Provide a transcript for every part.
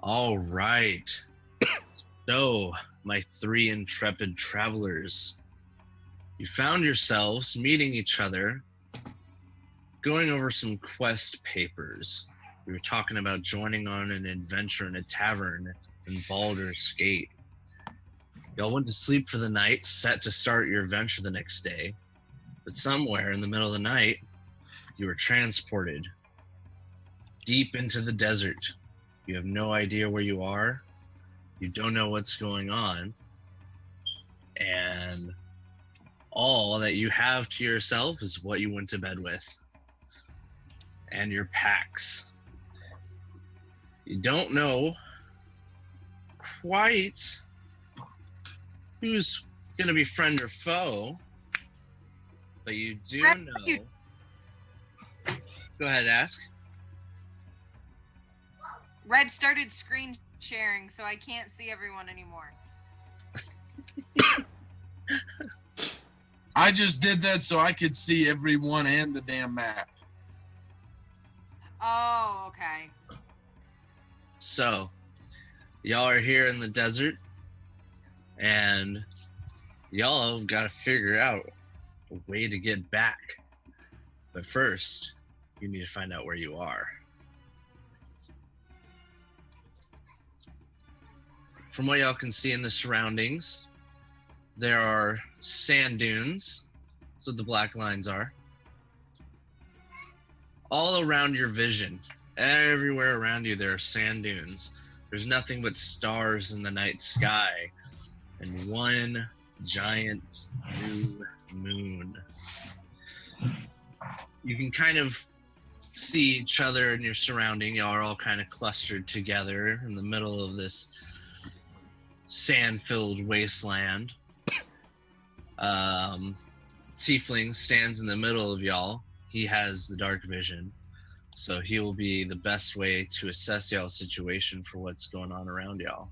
All right. So, my three intrepid travelers, you found yourselves meeting each other, going over some quest papers. We were talking about joining on an adventure in a tavern in Baldur's Gate. Y'all went to sleep for the night, set to start your adventure the next day. But somewhere in the middle of the night, you were transported deep into the desert. You have no idea where you are. You don't know what's going on. And all that you have to yourself is what you went to bed with. And your packs. You don't know quite who's going to be friend or foe. But you do know... Go ahead, ask. Red started screen sharing, so I can't see everyone anymore. I just did that so I could see everyone and the damn map. Oh, okay. So, y'all are here in the desert, and y'all have got to figure out a way to get back. But first, you need to find out where you are. From what y'all can see in the surroundings, there are sand dunes. That's what the black lines are. All around your vision, everywhere around you, there are sand dunes. There's nothing but stars in the night sky and one giant new moon. You can kind of see each other in your surrounding. Y'all are all kind of clustered together in the middle of this sand-filled wasteland. Tiefling stands in the middle of y'all. He has the dark vision, so he will be the best way to assess y'all's situation for what's going on around y'all.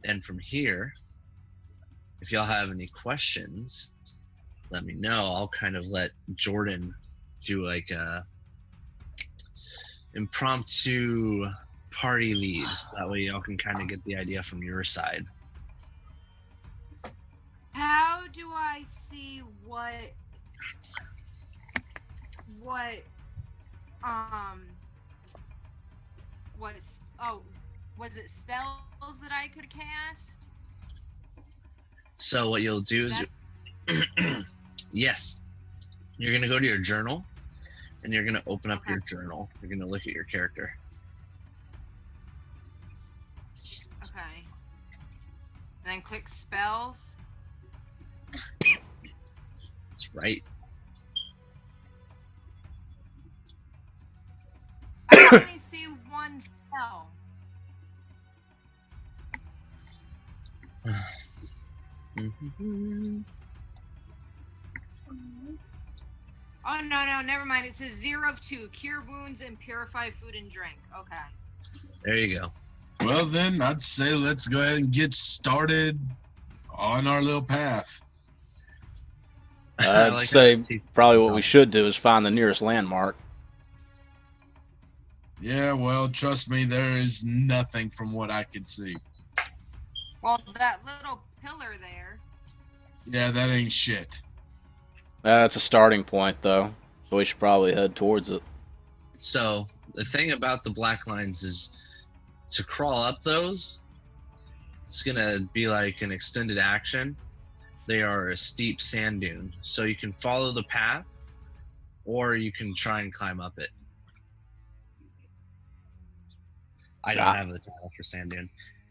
And from here, if y'all have any questions, let me know. I'll kind of let Jordan do like a impromptu party lead. That way y'all can kind of get the idea from your side. How do I see what was it spells that I could cast? So what you'll do is, yes, you're going to go to your journal, and you're going to open up your journal. You're going to look at your character. Okay. And then click spells. That's right. I only see one spell. Oh, no, never mind. It says 0 of 2. Cure wounds and purify food and drink. Okay. There you go. Well, then, I'd say let's go ahead and get started on our little path. I'd say probably what we should do is find the nearest landmark. Yeah, well, trust me, there is nothing from what I can see. Well, that little pillar there. Yeah, that ain't shit. That's a starting point, though, so we should probably head towards it. So the thing about the black lines is to crawl up those, it's going to be like an extended action. They are a steep sand dune, so you can follow the path, or you can try and climb up it. I don't have the title for sand dune.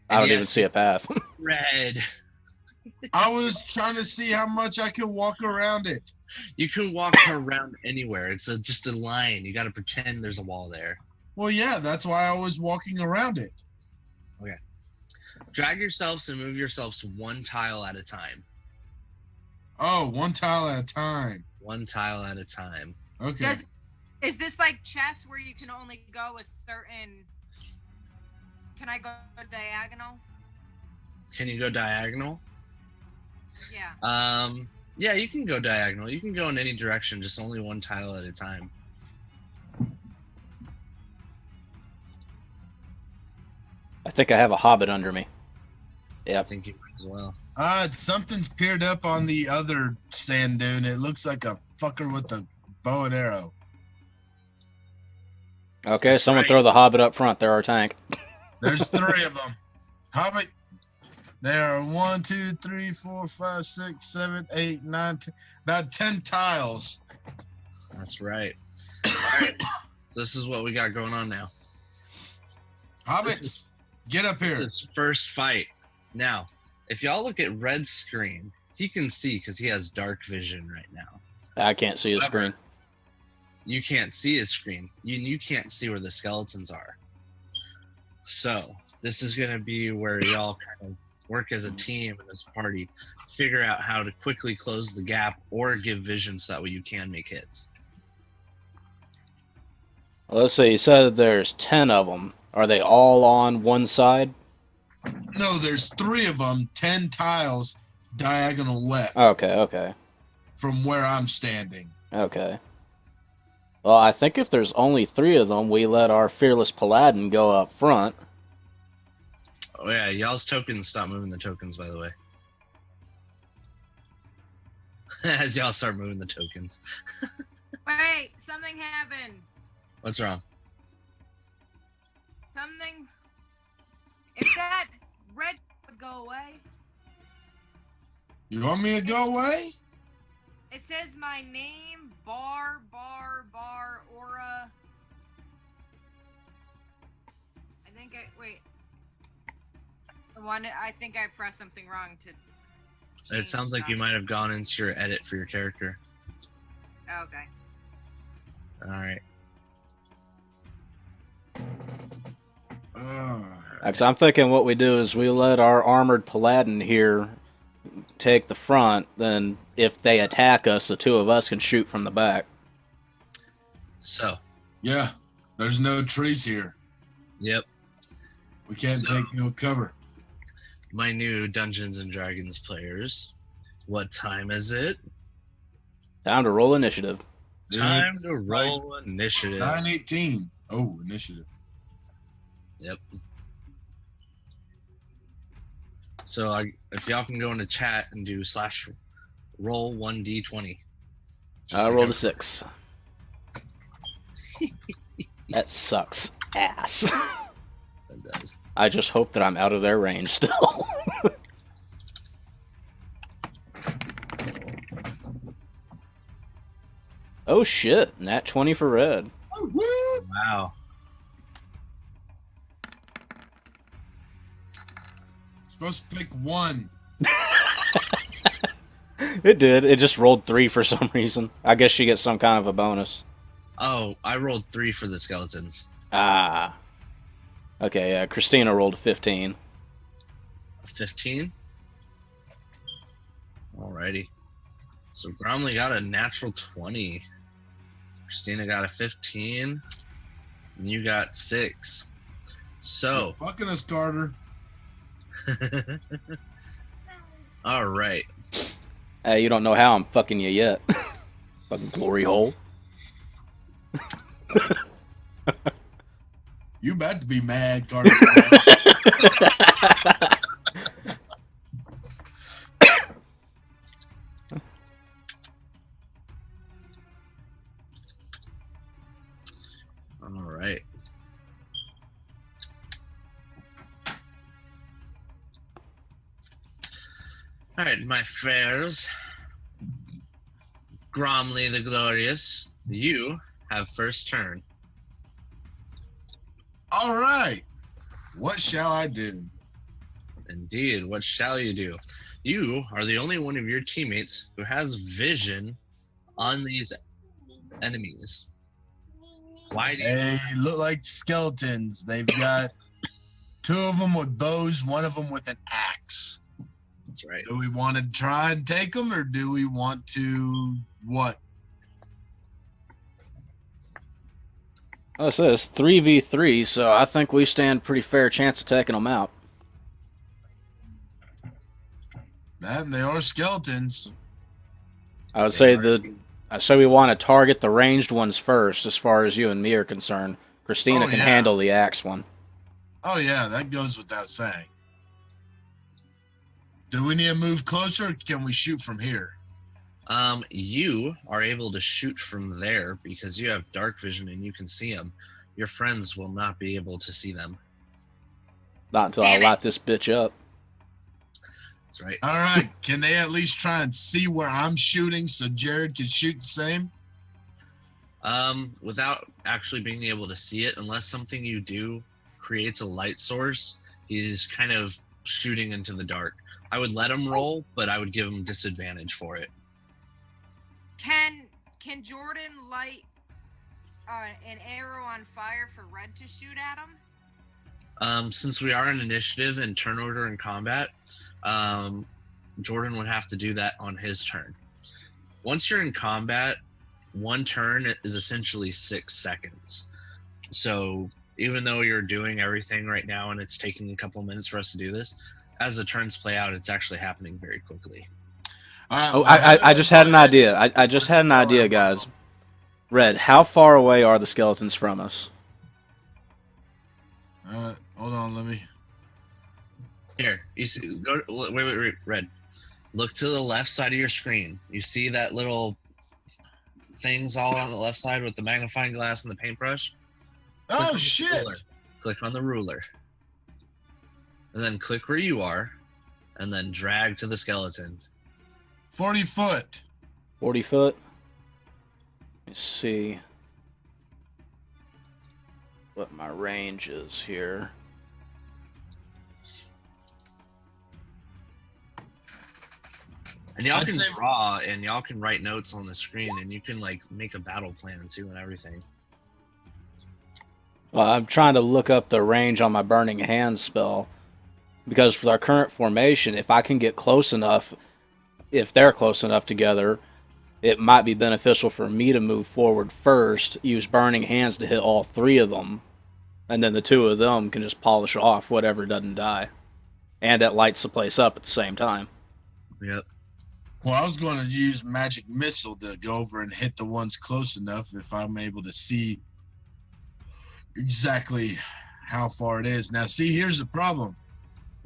I don't even see a path. Red. I was trying to see how much I could walk around it. You can walk around anywhere. It's just a line. You got to pretend there's a wall there. Well, yeah, that's why I was walking around it. Okay. Drag yourselves and move yourselves one tile at a time. Oh, one tile at a time. One tile at a time. Okay. Is this like chess where you can only go a certain... Can I go diagonal? Can you go diagonal? Yeah. Yeah, you can go diagonal. You can go in any direction, just only one tile at a time. I think I have a hobbit under me. I Yep. think you might as well. Something's peered up on the other sand dune. It looks like a fucker with a bow and arrow. Okay, That's someone right. throw the hobbit up front. They're our tank. There's 3 of them. Hobbit. There are 1, 2, 3, 4, 5, 6, 7, 8, 9, 10, about 10 tiles. That's right. All right. This is what we got going on now. Hobbits, get up here. This first fight. Now, if y'all look at Red's screen, he can see because he has dark vision right now. I can't see the However, screen. You can't see his screen. You can't see where the skeletons are. So this is going to be where y'all kind of work as a team and as a party, figure out how to quickly close the gap or give vision so that way you can make hits. Well, let's see. You said there's 10 of them. Are they all on one side? No, there's 3 of them, 10 tiles, diagonal left Okay. from where I'm standing. Okay. Well, I think if there's only 3 of them, we let our fearless paladin go up front. Oh yeah, y'all's tokens stop moving the tokens, by the way. As y'all start moving the tokens. Wait, something happened. What's wrong? Something. If that red would go away, You want me to go away? it says my name, bar, aura. Wait. I think I pressed something wrong to. It sounds like you might have gone into your edit for your character. Okay. All right. Actually, I'm thinking what we do is we let our armored paladin here take the front. Then, if they attack us, the 2 of us can shoot from the back. So, Yeah, there's no trees here. yep. We can't So- take no cover. My new Dungeons and Dragons players. What time is it? Time to roll initiative. Time It's to roll initiative. 9:18. Oh, initiative. Yep. So if y'all can go into chat and do /roll 1d20. I rolled a 6. That sucks ass. That does. I just hope that I'm out of their range still. Oh shit, nat 20 for red. Oh, woo! Wow. Supposed to pick 1. It did. It just rolled 3 for some reason. I guess she gets some kind of a bonus. Oh, I rolled 3 for the skeletons. Ah. Okay, yeah, Christina rolled a 15. 15. Alrighty. So Gromley got a natural 20. Christina got a 15. And you got 6. So, You're fucking us, Carter. all right. Hey, you don't know how I'm fucking you yet. Fucking glory hole. You about to be mad, Carter. All right. All right, my fares. Gromley the Glorious, you have first turn. All right. What shall I do? Indeed, what shall you do? You are the only one of your teammates who has vision on these enemies. Why do you? They look like skeletons. They've got 2 of them with bows, 1 of them with an axe. That's right. Do we want to try and take them, or do we want to what? Oh, it says 3v3, so I think we stand pretty fair chance of taking them out. That and they are skeletons. I would say we want to target the ranged ones first, as far as you and me are concerned. Christina Oh, can yeah. handle the axe one. Oh yeah, that goes without saying. Do we need to move closer, or can we shoot from here? You are able to shoot from there because you have dark vision and you can see them. Your friends will not be able to see them. Not until Damn I it. light this bitch up. That's right. All right, can they at least try and see where I'm shooting so Jared can shoot the same? Without actually being able to see it, unless something you do creates a light source, he's kind of shooting into the dark. I would let him roll, but I would give him disadvantage for it. Can Jordan light an arrow on fire for Red to shoot at him? Since we are in initiative and turn order in combat, Jordan would have to do that on his turn. Once you're in combat, one turn is essentially 6 seconds. So even though you're doing everything right now and it's taking a couple minutes for us to do this, as the turns play out, it's actually happening very quickly. Oh, I just had an idea. I just had an idea, guys. Red, how far away are the skeletons from us? Hold on, let me. Here, you see, wait, Red. Look to the left side of your screen. You see that little things all on the left side with the magnifying glass and the paintbrush? Oh shit! Click on the ruler. And then click where you are, and then drag to the skeleton. 40 foot. 40 foot? Let's see what my range is here. And y'all I'd can say- draw and y'all can write notes on the screen and you can like make a battle plan too and everything. Well, I'm trying to look up the range on my Burning Hands spell because with our current formation, if I can get close enough, if they're close enough together, it might be beneficial for me to move forward first, use Burning Hands to hit all 3 of them, and then the 2 of them can just polish off whatever doesn't die. And that lights the place up at the same time. Yep. Well, I was going to use magic missile to go over and hit the ones close enough if I'm able to see exactly how far it is. Now, see, here's the problem.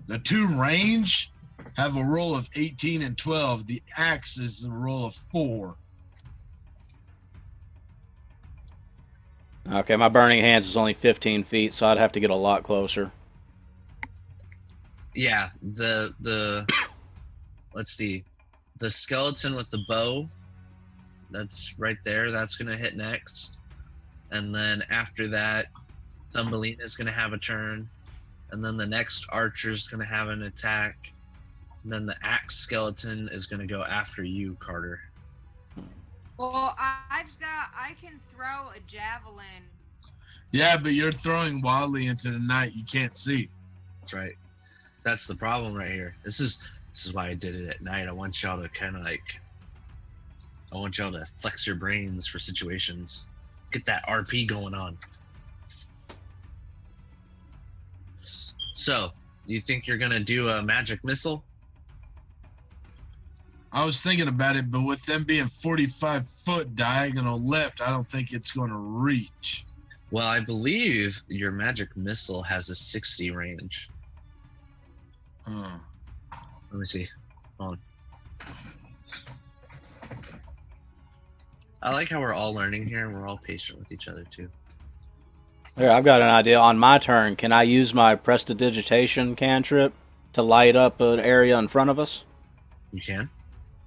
The 2 range have a roll of 18 and 12. The axe is a roll of 4. Okay, my Burning Hands is only 15 feet, so I'd have to get a lot closer. Yeah, the let's see. The skeleton with the bow, that's right there. That's going to hit next. And then after that, Thumbelina is going to have a turn. And then the next archer is going to have an attack. And then the axe skeleton is going to go after you, Carter. Well, I can throw a javelin. Yeah, but you're throwing wildly into the night. You can't see. That's right. That's the problem right here. This is why I did it at night. I want y'all to kind of like, I want y'all to flex your brains for situations. Get that RP going on. So, you think you're gonna do a magic missile? I was thinking about it, but with them being 45 foot diagonal left, I don't think it's going to reach. Well, I believe your magic missile has a 60 range. Let me see. Hold on. I like how we're all learning here and we're all patient with each other too. Here, I've got an idea. On my turn, can I use my Prestidigitation cantrip to light up an area in front of us? You can?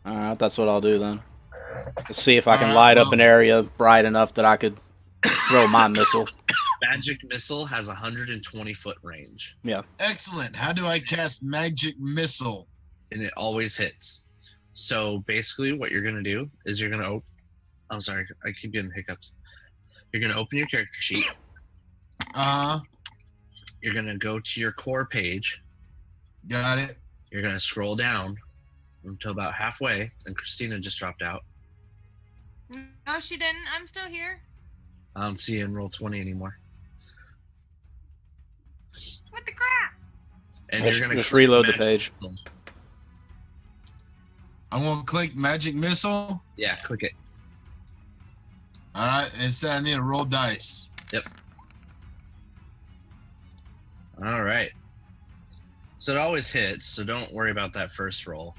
Alright, that's what I'll do then. Let's see if I can light up an area bright enough that I could throw my missile. Magic missile has 120 foot range. Yeah. Excellent. How do I cast magic missile? And it always hits. So basically what you're gonna do is you're gonna I'm sorry, I keep getting hiccups. You're gonna open your character sheet. You're gonna go to your core page. Got it. You're gonna scroll down until about halfway, and Christina just dropped out. No, she didn't. I'm still here. I don't see you in roll 20 anymore. What the crap? And Just, you're gonna just click reload the magic page. missile. I'm going to click magic missile. Yeah, click it. All right. It said I need to roll dice. Yep. All right. So it always hits, so don't worry about that first roll.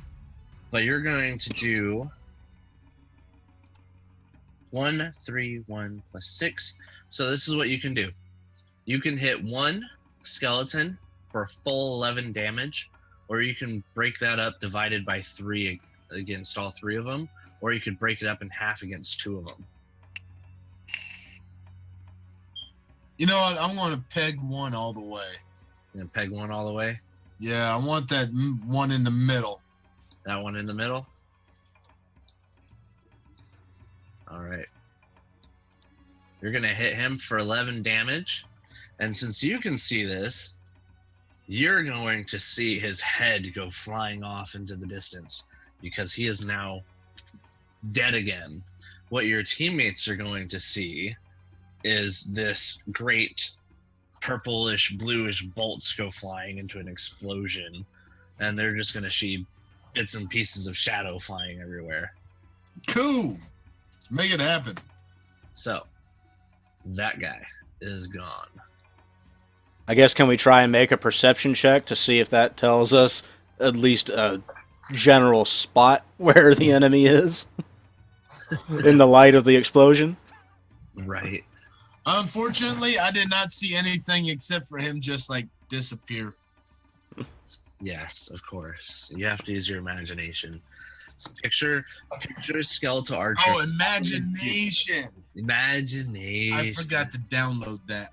But you're going to do 1, 3, 1 plus 6. So this is what you can do. You can hit one skeleton for a full 11 damage, or you can break that up divided by 3 against all 3 of them, or you could break it up in half against 2 of them. You know what? I'm going to peg one all the way. You peg one all the way. Yeah, I want that one in the middle. That one in the middle. All right. You're going to hit him for 11 damage. And since you can see this, you're going to see his head go flying off into the distance because he is now dead again. What your teammates are going to see is this great purplish, bluish bolts go flying into an explosion, and they're just going to see bits and pieces of shadow flying everywhere. Cool. Make it happen. So, that guy is gone. I guess can we try and make a perception check to see if that tells us at least a general spot where the enemy is in the light of the explosion? Right. Unfortunately, I did not see anything except for him just like disappear. Yes, of course. You have to use your imagination. So picture a skeletal archer. Oh, imagination. Imagination. I forgot to download that.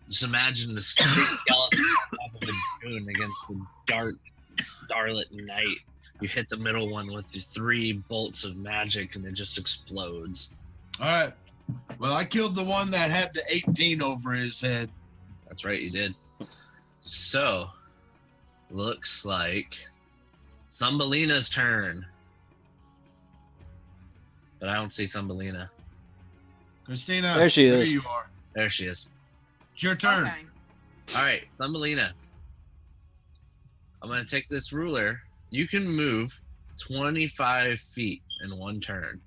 Just imagine the skeleton on top of a dune against the dark, starlit night. You hit the middle one with the 3 bolts of magic, and it just explodes. All right. Well, I killed the one that had the 18 over his head. That's right, you did. So, looks like Thumbelina's turn. But I don't see Thumbelina. Christina, There she is. There you are. There she is. It's your turn. Okay. All right, Thumbelina. I'm going to take this ruler. You can move 25 feet in one turn.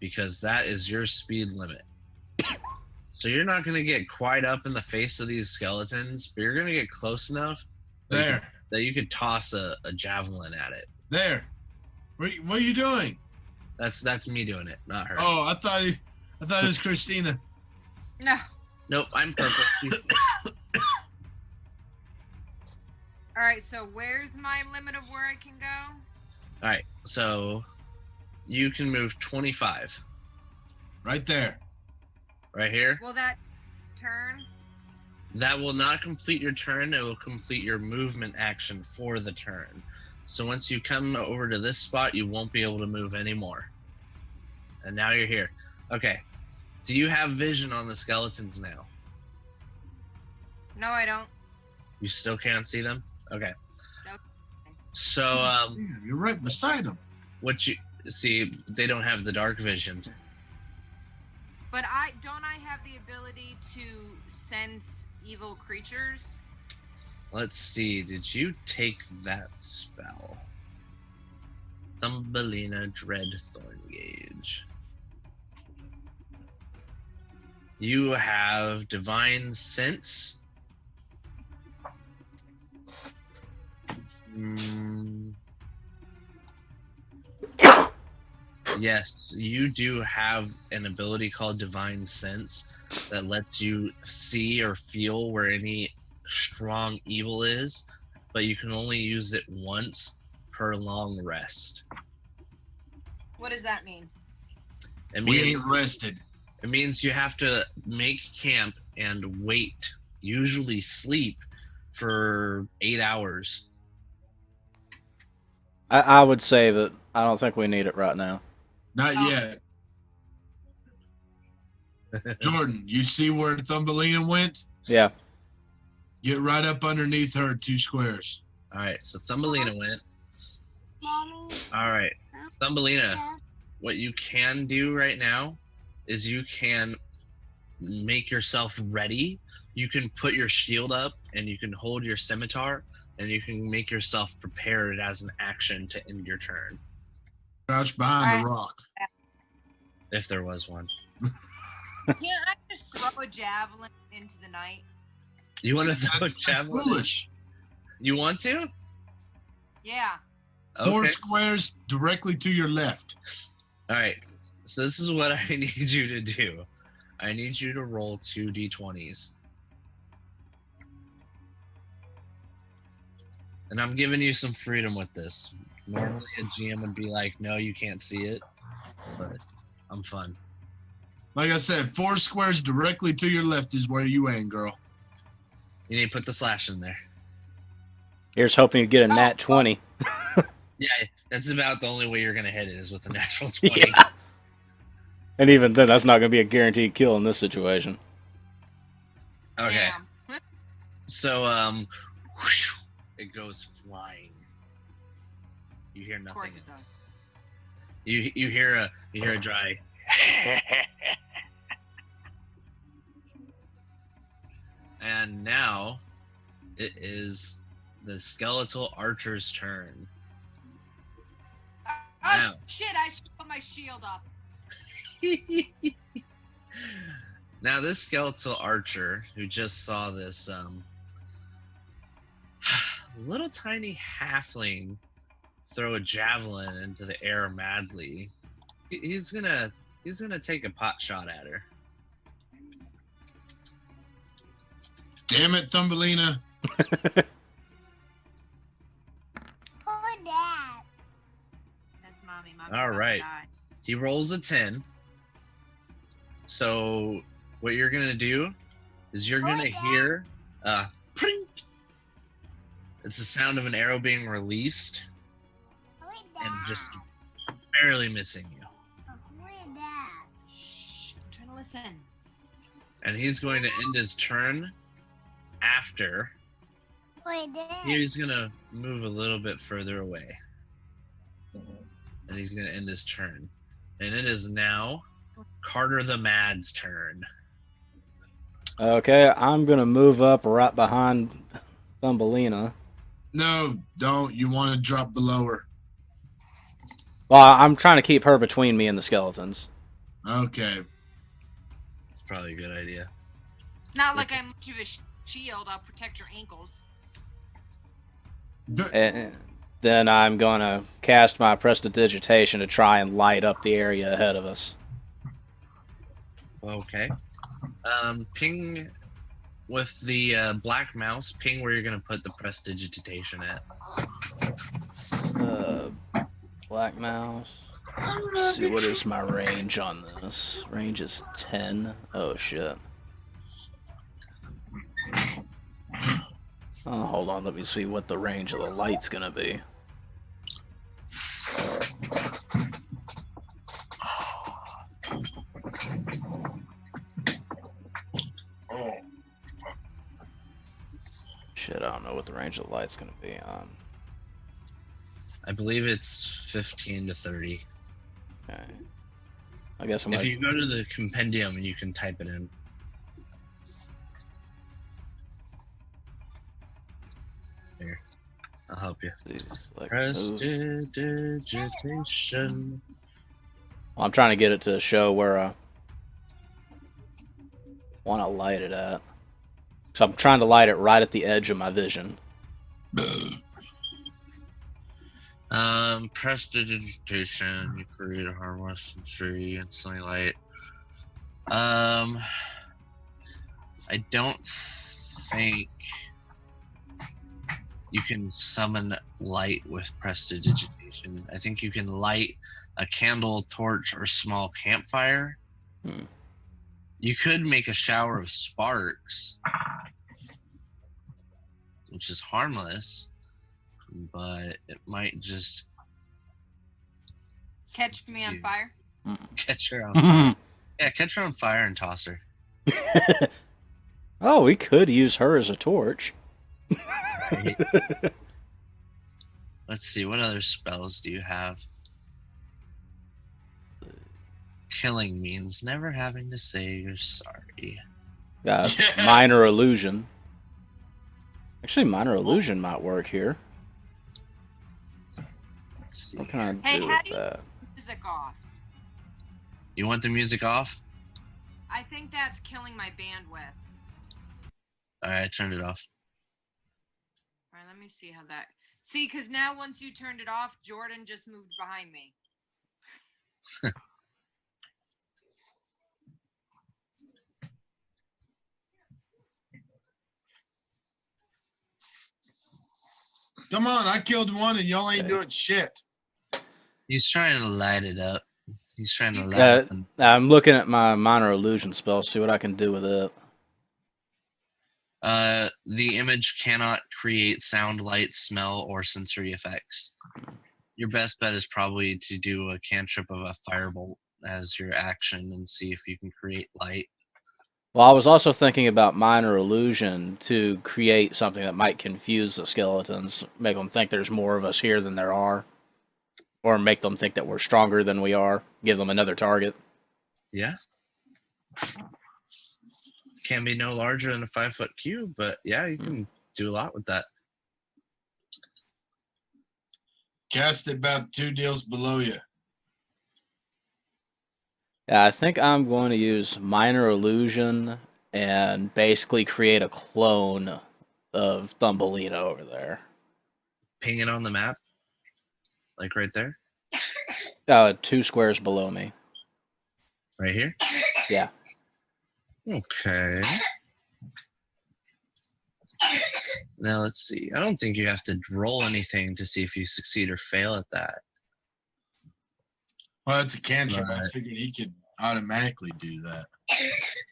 Because that is your speed limit. So you're not going to get quite up in the face of these skeletons, but you're going to get close enough There. that you could toss a javelin at it. There. What are you doing? That's me doing it, not her. Oh, I thought it was Christina. No. Nope, I'm purple. All right. So where's my limit of where I can go? All right, so you can move 25 Right there. right here. Will that turn? That will not complete your turn. It will complete your movement action for the turn. So once you come over to this spot, you won't be able to move anymore. And now you're here. Okay. Do you have vision on the skeletons now? No, I don't. You still can't see them? Okay. Nope. So, Yeah, you're right beside him. what you see, they don't have the dark vision. But don't I have the ability to sense evil creatures? Let's see. Did you take that spell? Thumbelina Dread Thorn Gauge. You have Divine Sense. Yes, you do have an ability called Divine Sense that lets you see or feel where any strong evil is, but you can only use it once per long rest. What does that mean? It We means, ain't rested. it means you have to make camp and wait, usually sleep, for 8 hours. I would say that I don't think we need it right now. Not Oh. yet. Jordan, you see where Thumbelina went? Yeah. Get right up underneath her 2 squares. All right, so Thumbelina went. All right, Thumbelina, what you can do right now is you can make yourself ready. You can put your shield up and you can hold your scimitar and you can make yourself prepared as an action to end your turn, Crouch behind the Alright. rock. if there was one. Can't I just throw a javelin into the night? You want to throw a That's javelin? foolish. You want to? Yeah. 4 Okay. squares directly to your left. All right. So this is what I need you to do. I need you to roll 2 d20s. And I'm giving you some freedom with this. Normally a GM would be like, no, you can't see it. But I'm fun. Like I said, 4 squares directly to your left is where you aim, girl. You need to put the slash in there. Here's hoping you get a nat 20. Yeah, that's about the only way you're going to hit it is with a natural 20. Yeah. And even then, that's not going to be a guaranteed kill in this situation. Okay. Damn. So, it goes flying. You hear Of course nothing. it does. You hear a dry. And now it is the skeletal archer's turn. Oh Now. shit! I should put my shield up. Now this skeletal archer who just saw this little tiny halfling throw a javelin into the air madly, he's gonna take a pot shot at her. Damn it, Thumbelina. That's mommy. Mommy's All about to right. die. He rolls a 10. So what you're gonna do is you're gonna hear prink. It's the sound of an arrow being released and just barely missing you. Shh, I'm trying to listen. And he's going to end his turn after. He's gonna move a little bit further away. And he's gonna end his turn. And it is now Carter the Mad's turn. Okay, I'm going to move up right behind Thumbelina. No, don't. You want to drop below her. Well, I'm trying to keep her between me and the skeletons. Okay. It's probably a good idea. Not like I'm much of a shield. I'll protect your ankles. Good. And then I'm going to cast my Prestidigitation to try and light up the area ahead of us. Okay. Ping with the black mouse. Ping where you're gonna put the prestidigitation at. Black mouse. Let's see, what is my range on this? Range is 10. Oh, shit. Oh, hold on. Let me see what the range of the light's gonna be. Oh. Shit, I don't know what the range of the light's gonna be on. I believe it's 15 to 30. Okay. I guess I'm If gonna... you go to the compendium, you can type it in. Here, I'll help you. like, Prestidigitation. Well, I'm trying to get it to show where I want to light it at. So I'm trying to light it right at the edge of my vision. Prestidigitation. You create a harmless tree instantly light. I don't think you can summon light with prestidigitation. I think you can light a candle, torch, or small campfire. You could make a shower of sparks, which is harmless, but it might just Catch me on fire. catch her on fire. Yeah, catch her on fire and toss her. Oh, we could use her as a torch. Let's see, what other spells do you have? Killing means never having to say you're sorry. Got Yes! minor illusion. Actually, minor illusion might work here. Let's see. What can I Hey, do how with do you- that? Music off. You want the music off? I think that's killing my bandwidth. Alright, I turned it off. All right, let me see how that. See, because now once you turned it off, Jordan just moved behind me. Come on, I killed one and y'all ain't doing shit. He's trying to light it up. He's trying to light Uh, up. And, I'm looking at my minor illusion spell, see what I can do with it. the image cannot create sound, light, smell, or sensory effects. Your best bet is probably to do a cantrip of a firebolt as your action and see if you can create light. Well, I was also thinking about minor illusion to create something that might confuse the skeletons, make them think there's more of us here than there are, or make them think that we're stronger than we are, give them another target. Yeah. Can be no larger than a 5-foot cube, but yeah, you can do a lot with that. Cast it about 2 deals below you. Yeah, I think I'm going to use minor illusion and basically create a clone of Thumbelina over there. Ping it on the map, like right there, 2 squares below me. right here. Yeah. Okay. Now let's see. I don't think you have to roll anything to see if you succeed or fail at that. Well, that's a cantrip. I Right. figured he could automatically do that.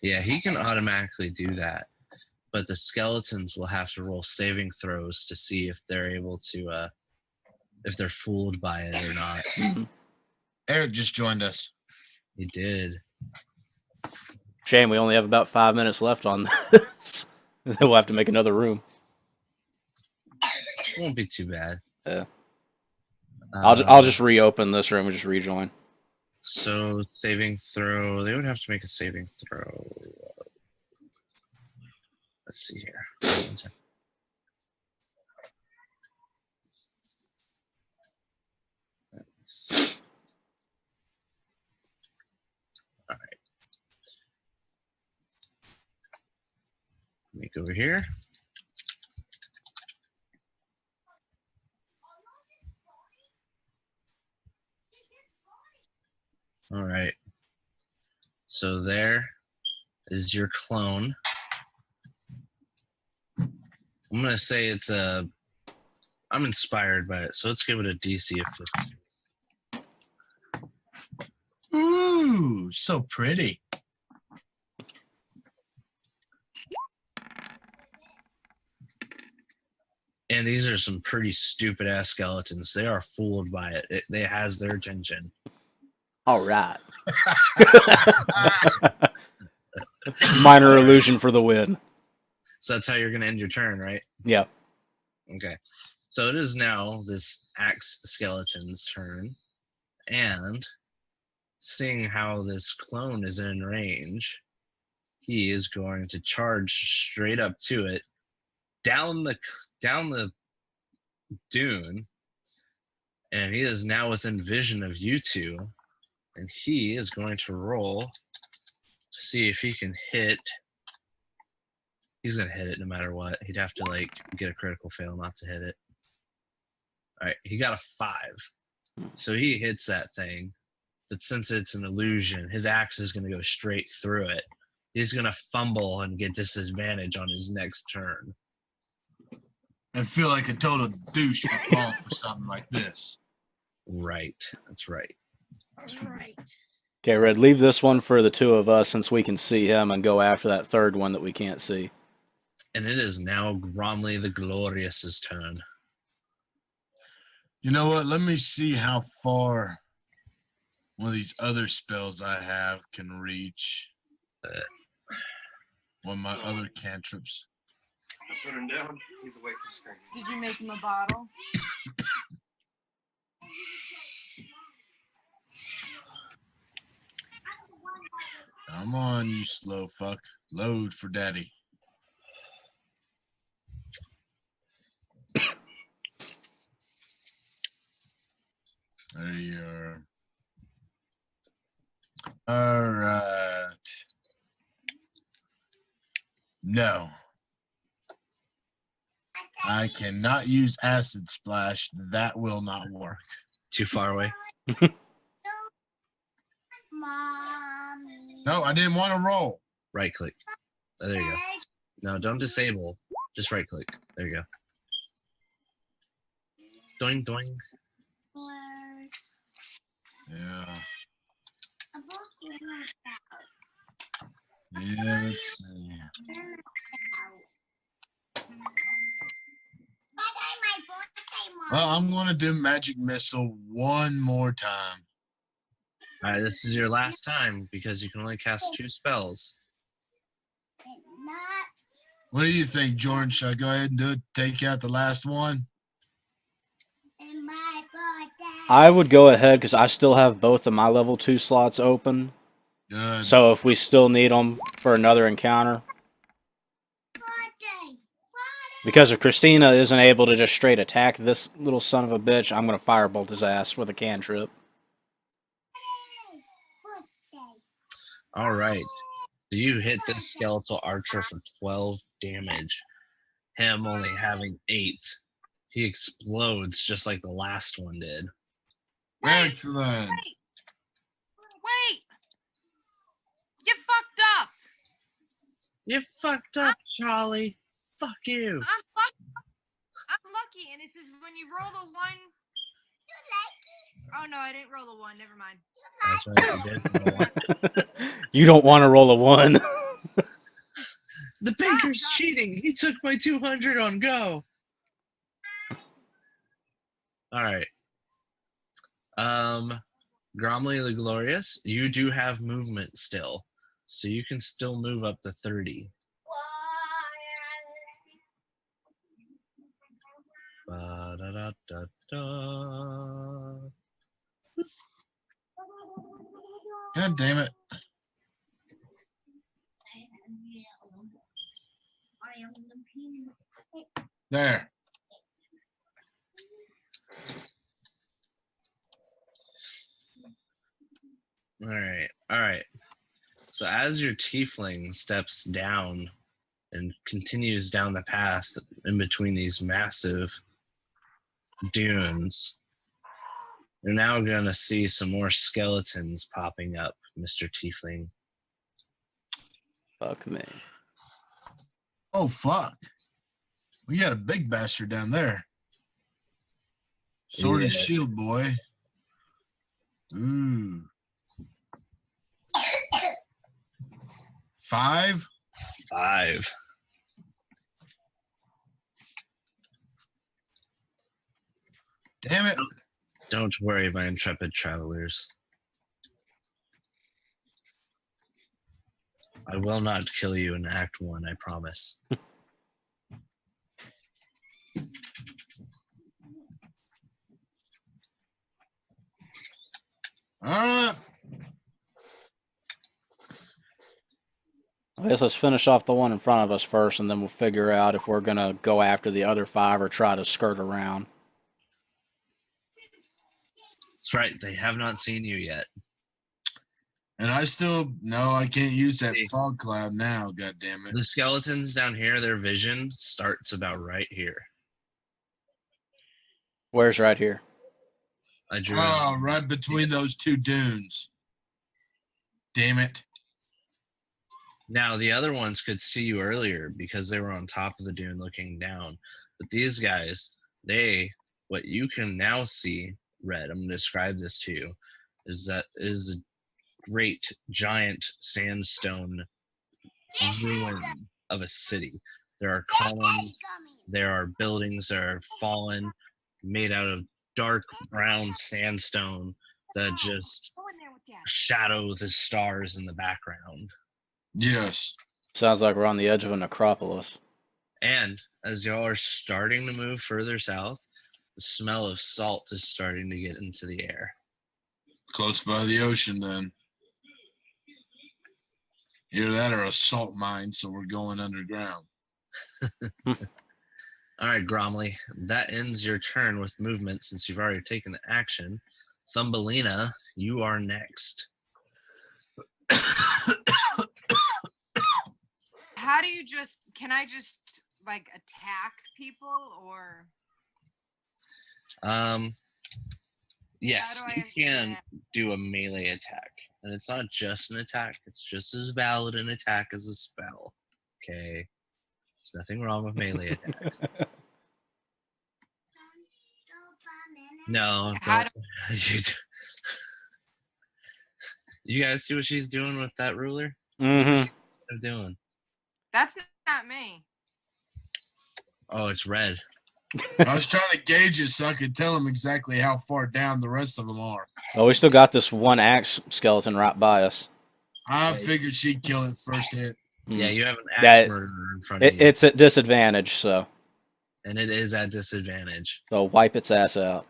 Yeah, he can automatically do that, but the skeletons will have to roll saving throws to see if they're able to, if they're fooled by it or not. Mhm. Eric just joined us. He did. Shame we only have about 5 minutes left on this. Then we'll have to make another room. Won't be too bad. Yeah. I'll Um, just reopen this room and just rejoin. So saving throw, they would have to make a saving throw. Let's see here. One second. Let me see. All right. Let me go over here. All right. So there is your clone. I'm gonna say it's a. I'm inspired by it, so let's give it a DC of 50. Ooh, so pretty. And these are some pretty stupid ass skeletons. They are fooled by it. It has their attention. All right. Minor illusion for the win. So that's how you're gonna end your turn, right? Yeah. Okay. So it is now this axe skeleton's turn, and seeing how this clone is in range, he is going to charge straight up to it, down the dune, and he is now within vision of you two, and he is going to roll to see if he can hit. He's gonna hit it no matter what. He'd have to like get a critical fail not to hit it. All right, he got a 5, so he hits that thing. But since it's an illusion, his axe is gonna go straight through it. He's gonna fumble and get disadvantage on his next turn. And feel like a total douche for falling for something like this. Right, that's right. Right. Okay, Red, leave this one for the two of us since we can see him and go after that third one that we can't see. And it is now Gromley the Glorious's turn. You know what? Let me see how far one of these other spells I have can reach. One of my other cantrips. Put him down. He's awake from screaming. Did you make him a bottle? Come on, you slow fuck. Load for daddy. There you are. All right. No. I cannot use acid splash. That will not work. Too far away. Mommy. No, I didn't want to roll. Right click. Oh, there you go. No, don't disable. Just right click. There you go. Doing, doing. Yeah. Yeah, let's see. Well, I'm going to do magic missile one more time. All right, this is your last time because you can only cast 2 spells. What do you think, Jordan? Should I go ahead and do it? Take out the last one? I would go ahead because I still have both of my level 2 slots open. Good. So if we still need them for another encounter. Because if Christina isn't able to just straight attack this little son of a bitch, I'm going to firebolt his ass with a cantrip. All right. So you hit this skeletal archer for 12 damage. Him only having 8. He explodes just like the last one did. Excellent. Wait! You fucked up! You fucked up, Charlie. Fuck you. I'm lucky, and it says when you roll the 1. Oh no, I didn't roll the 1. Never mind. That's what you did. You don't want to roll a 1. The baker's cheating. He took my 200 on go. All right. Gromley the Glorious, you do have movement still, so you can still move up to 30. Ba-da-da-da-da. God damn it. There. All right, all right. So as your tiefling steps down and continues down the path in between these massive dunes, you're now going to see some more skeletons popping up, Mr. Tiefling. Fuck me. Oh, fuck. We got a big bastard down there. Sword and Yeah. shield, boy. Ooh. 5? 5. Damn it. Don't worry, my intrepid travelers. I will not kill you in Act 1, I promise. All right. I guess let's finish off the one in front of us first, and then we'll figure out if we're going to go after the other 5 or try to skirt around. That's right, they have not seen you yet. And I still, no, I can't use that See. fog cloud now, god damn it. The skeletons down here, their vision starts about right here. Where's right here? I drew Oh, right between those two dunes. Damn it. Now, the other ones could see you earlier because they were on top of the dune looking down. But these guys, what you can now see, Red, I'm going to describe this to you, is that is a great, giant sandstone ruin of a city. There are columns, there are buildings that are fallen, made out of dark brown sandstone that just Go in there with Dad. shadow the stars in the background. Yes. Sounds like we're on the edge of a necropolis. And as y'all are starting to move further south, the smell of salt is starting to get into the air. Close by the ocean then. Either that or a salt mine, so we're going underground. All right, Gromley, that ends your turn with movement since you've already taken the action. Thumbelina, you are next. How do you just? Can I just like attack people or? Yes, How do I you understand can that? do a melee attack, and it's not just an attack. It's just as valid an attack as a spell. Okay, there's nothing wrong with melee attacks. No, How don't. You guys see what she's doing with that ruler? Look what she's doing. That's not me. Oh, it's red. I was trying to gauge it so I could tell him exactly how far down the rest of them are. Oh, we still got this one axe skeleton right by us. I figured she'd kill it first hit. Yeah, Mm. you have an axe That- murderer in front of you, It's at disadvantage, so and it is at disadvantage. wipe its ass out.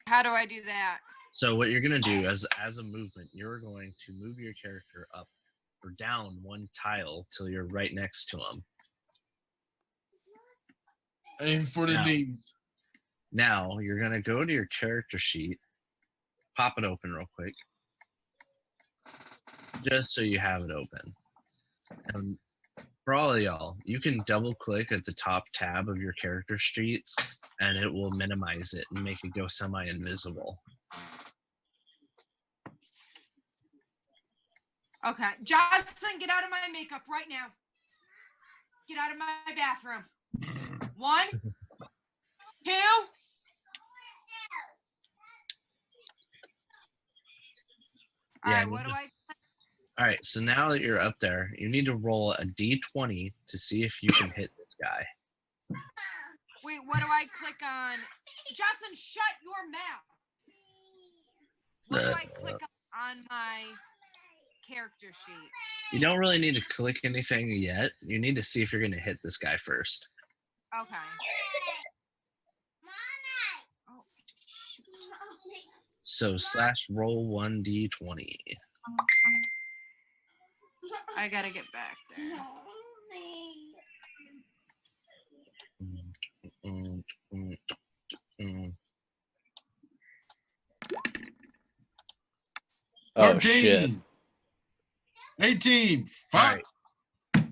How do I do that? So what you're gonna do as a movement, you're going to move your character up or down one tile till you're right next to him. Aim for the No. knees. Now you're gonna go to your character sheet, pop it open real quick, just so you have it open. And for all of y'all, you can double click at the top tab of your character sheets, and it will minimize it and make it go semi-invisible. Okay, Justin, get out of my makeup right now. Get out of my bathroom. 1, 2. All Yeah, right, what do I? All right, so now that you're up there, you need to roll a d20 to see if you can hit this guy. Wait, what do I click on? Justin, shut your mouth. What do I click on my character sheet? You don't really need to click anything yet. You need to see if you're going to hit this guy first. Okay. Oh, shoot. So /roll 1d20. I gotta get back there. Mm, mm, mm. Oh 13. shit! 18. All Fuck. right,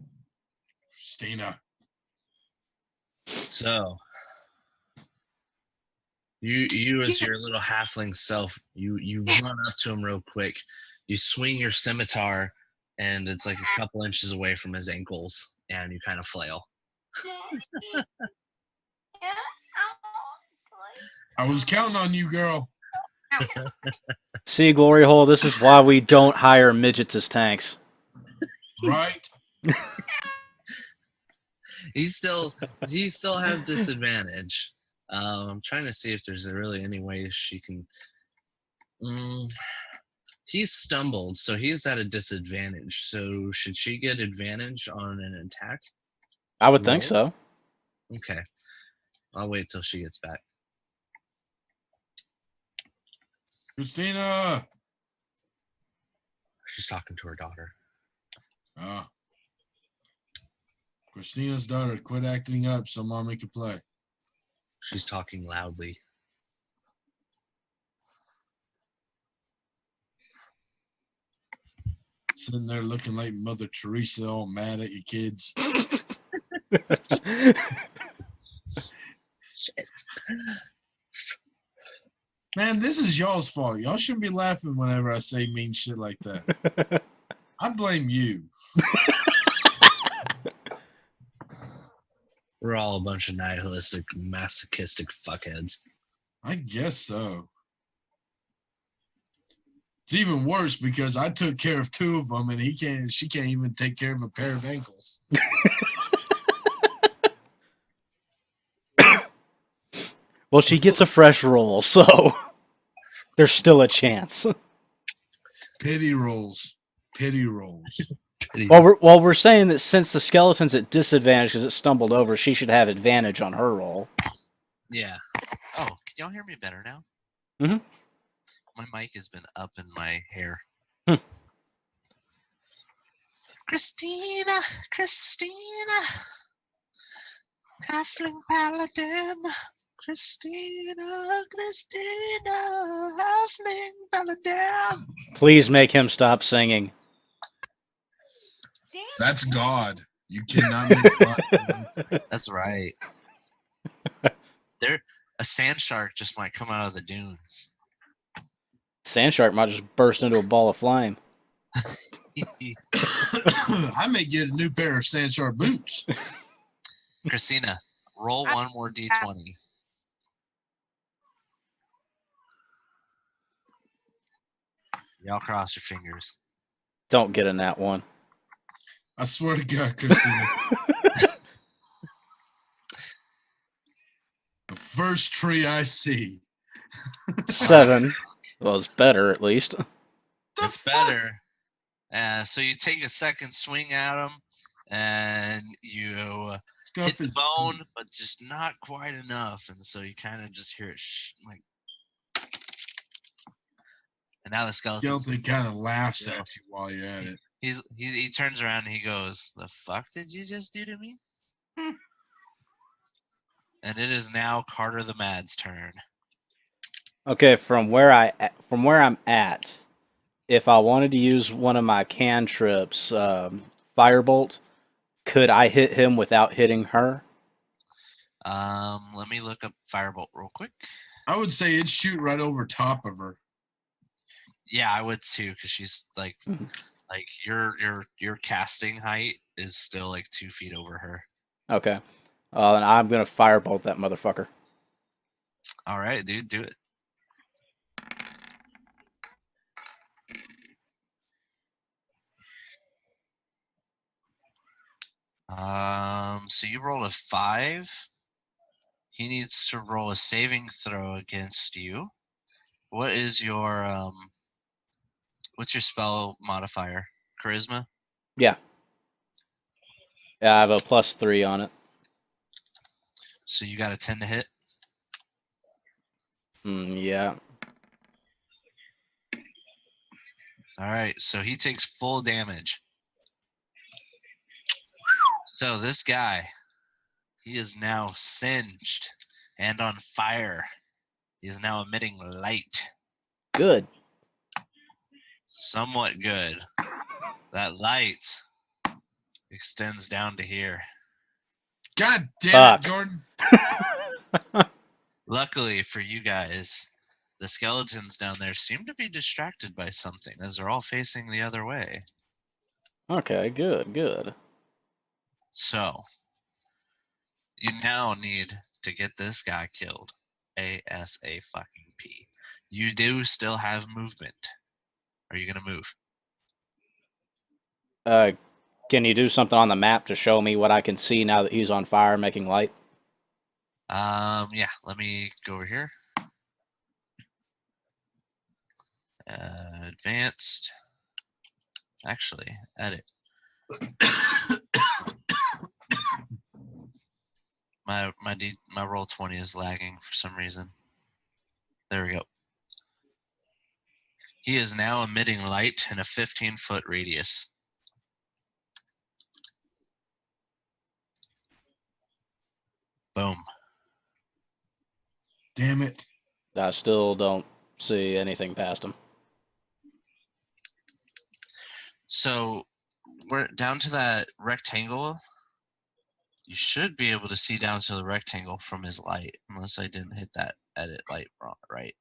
Stina. so you as your little halfling self, you run up to him real quick. You swing your scimitar, and it's like a couple inches away from his ankles, and you kind of flail. I was counting on you, girl. See, Glory Hole, this is why we don't hire midgets as tanks. Right? He still has disadvantage. I'm trying to see if there's really any way she can. He's stumbled, so he's at a disadvantage. So should she get advantage on an attack? I would think Roll? so. Okay, I'll wait till she gets back. Christina. She's talking to her daughter. Oh. Christina's daughter, quit acting up so mommy can play. She's talking loudly. Sitting there looking like Mother Teresa, all mad at your kids. Shit. Man, this is y'all's fault. Y'all shouldn't be laughing whenever I say mean shit like that. I blame you. We're all a bunch of nihilistic, masochistic fuckheads. I guess so. It's even worse because I took care of 2 of them and she can't even take care of a pair of ankles. Well, she gets a fresh roll, so there's still a chance. Pity rolls. Pity rolls. Well, we're saying that since the skeleton's at disadvantage because it stumbled over, she should have advantage on her roll. Yeah. Oh, can y'all hear me better now? Mhm. My mic has been up in my hair. Hmm. Christina, halfling paladin. Christina, halfling paladin. Please make him stop singing. Damn. That's God. You cannot make God. That's right. A sand shark just might come out of the dunes. Sand shark might just burst into a ball of flame. I may get a new pair of sand shark boots. Christina, roll one more d20. Y'all cross your fingers. Don't get in that one. I swear to God, Christina. The first tree I see. 7. Well, it's better at least. It's better. So you take a second swing at him, and you hit Scuff the is bone, but just not quite enough, and so you kind of just hear it like. And now the skeleton. Skeleton kind of laughs at you while you're at it. He turns around and he goes, "The fuck did you just do to me?" And it is now Carter the Mad's turn. Okay, from where I'm at, if I wanted to use one of my cantrips, Firebolt, could I hit him without hitting her? Let me look up Firebolt real quick. I would say it'd shoot right over top of her. Yeah, I would too, because she's like your casting height is still like 2 feet over her. Okay. And I'm gonna Firebolt that motherfucker. All right, dude, do it. So you rolled a 5. He needs to roll a saving throw against you. What is your what's your spell modifier? Charisma? Yeah. Yeah, I have a +3 on it. So you got a 10 to hit? Yeah. All right, so he takes full damage. So this guy, he is now singed and on fire. He is now emitting light. Good. Somewhat good. That light extends down to here. God damn Fuck. it, Jordan. Luckily for you guys, the skeletons down there seem to be distracted by something as they're all facing the other way. Okay, good. So, you now need to get this guy killed. ASAP. You do still have movement. Are you going to move? Can you do something on the map to show me what I can see now that he's on fire making light? Yeah, let me go over here. Advanced. Actually, edit. My roll 20 is lagging for some reason. There we go. He is now emitting light in a 15-foot radius. Boom. Damn it. I still don't see anything past him. So we're down to that rectangle. You should be able to see down to the rectangle from his light, unless I didn't hit that edit light right.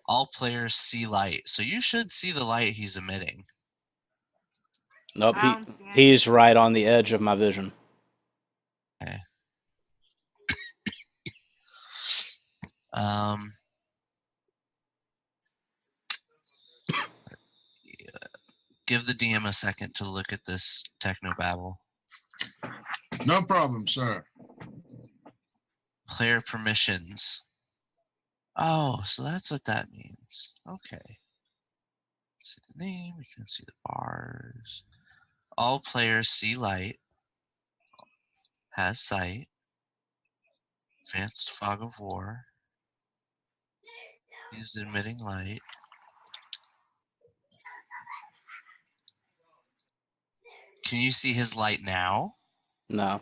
All players see light, so you should see the light he's emitting. Nope, I don't see he's right on the edge of my vision. Okay. Give the DM a second to look at this technobabble. No problem, sir. Player permissions. Oh, so that's what that means. Okay. See the name, you can see the bars. All players see light. Has sight. Advanced fog of war. He's emitting light. Can you see his light now? No.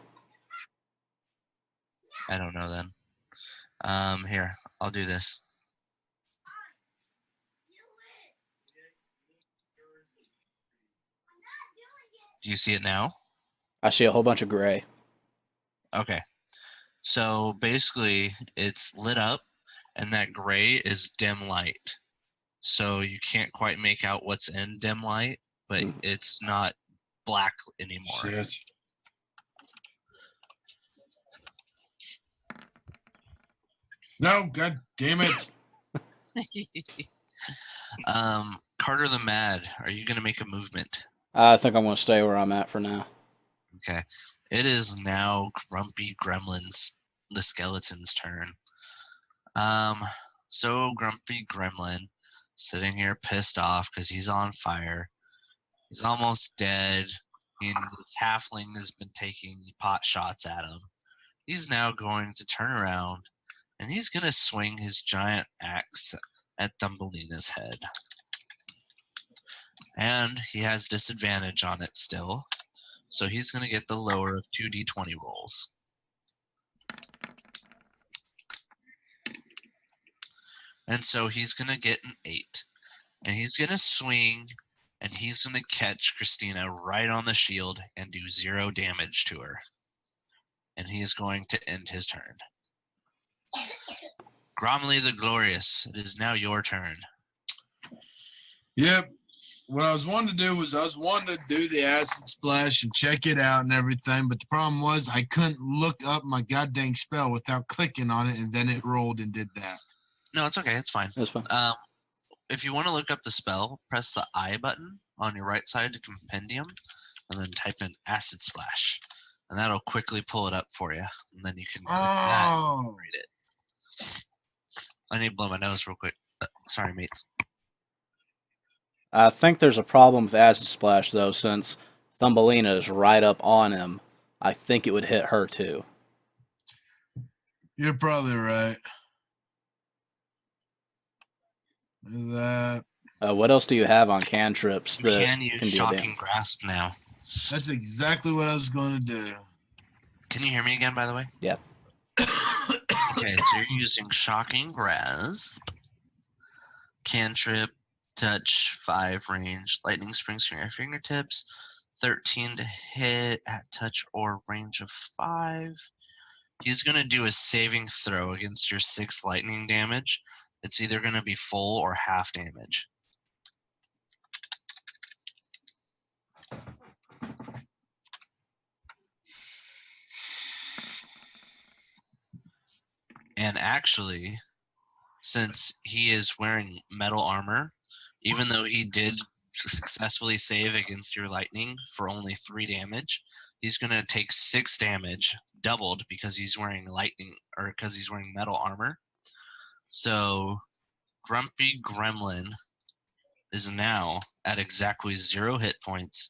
I don't know then. Here, I'll do this. Do you see it now? I see a whole bunch of gray. Okay. So basically, it's lit up, and that gray is dim light. So you can't quite make out what's in dim light, but Mhm. it's not black anymore. Shit. No, god damn it. Carter the Mad, are you gonna make a movement? I think I'm going to stay where I'm at for now. Okay. It is now Grumpy Gremlin's, the skeleton's turn. So Grumpy Gremlin, sitting here pissed off because he's on fire. He's almost dead. And this halfling has been taking pot shots at him. He's now going to turn around and he's going to swing his giant axe at Thumbelina's head. And he has disadvantage on it still. So he's going to get the lower of 2d20 rolls. And so he's going to get an 8. And he's going to swing and he's going to catch Christina right on the shield and do 0 damage to her. And he is going to end his turn. Gromley the Glorious, it is now your turn. Yep. What I was wanting to do was I was wanting to do the acid splash and check it out and everything, but the problem was I couldn't look up my goddamn spell without clicking on it, and then it rolled and did that. No, it's okay. It's fine. That's fine. If you want to look up the spell, press the I button on your right side to compendium, and then type in acid splash, and that'll quickly pull it up for you. And then you can click that and Oh, read it. I need to blow my nose real quick. Sorry, mates. I think there's a problem with Acid Splash, though, since Thumbelina is right up on him. I think it would hit her, too. you're probably right. That What else do you have on cantrips You that can use can do Shocking damage? Grasp now. that's exactly what I was going to do. Can you hear me again, by the way? Yeah. Okay, so you're using Shocking Grasp, Cantrip, Touch, 5 range, Lightning Springs from your fingertips, 13 to hit at touch or range of 5. He's going to do a saving throw against your 6 lightning damage. It's either going to be full or half damage. And actually, since he is wearing metal armor, even though he did successfully save against your lightning for only 3 damage, he's going to take 6 damage, doubled because he's wearing lightning or because he's wearing metal armor. So Grumpy Gremlin is now at exactly 0 hit points.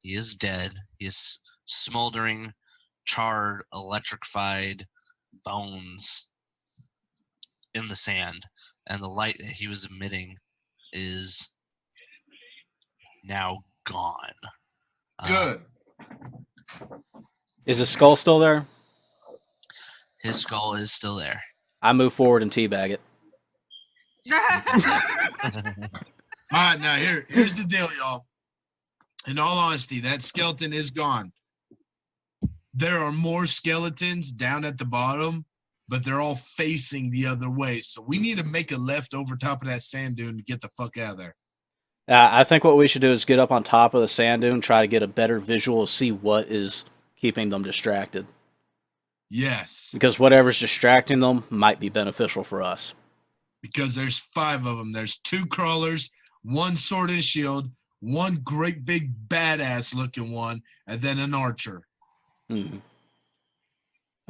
He is dead. He is smoldering, charred, electrified bones in the sand, and the light that he was emitting is now gone. Good. Is his skull still there? His skull is still there. I move forward and teabag it. All right, now here's the deal, y'all. In all honesty, that skeleton is gone. There are more skeletons down at the bottom, but they're all facing the other way. So we need to make a left over top of that sand dune to get the fuck out of there. I think what we should do is get up on top of the sand dune, try to get a better visual, see what is keeping them distracted. Yes, Because whatever's distracting them might be beneficial for us. because there's 5 of them. There's 2 crawlers, 1 sword and shield, 1 great big badass looking one, and then an archer. Mhm.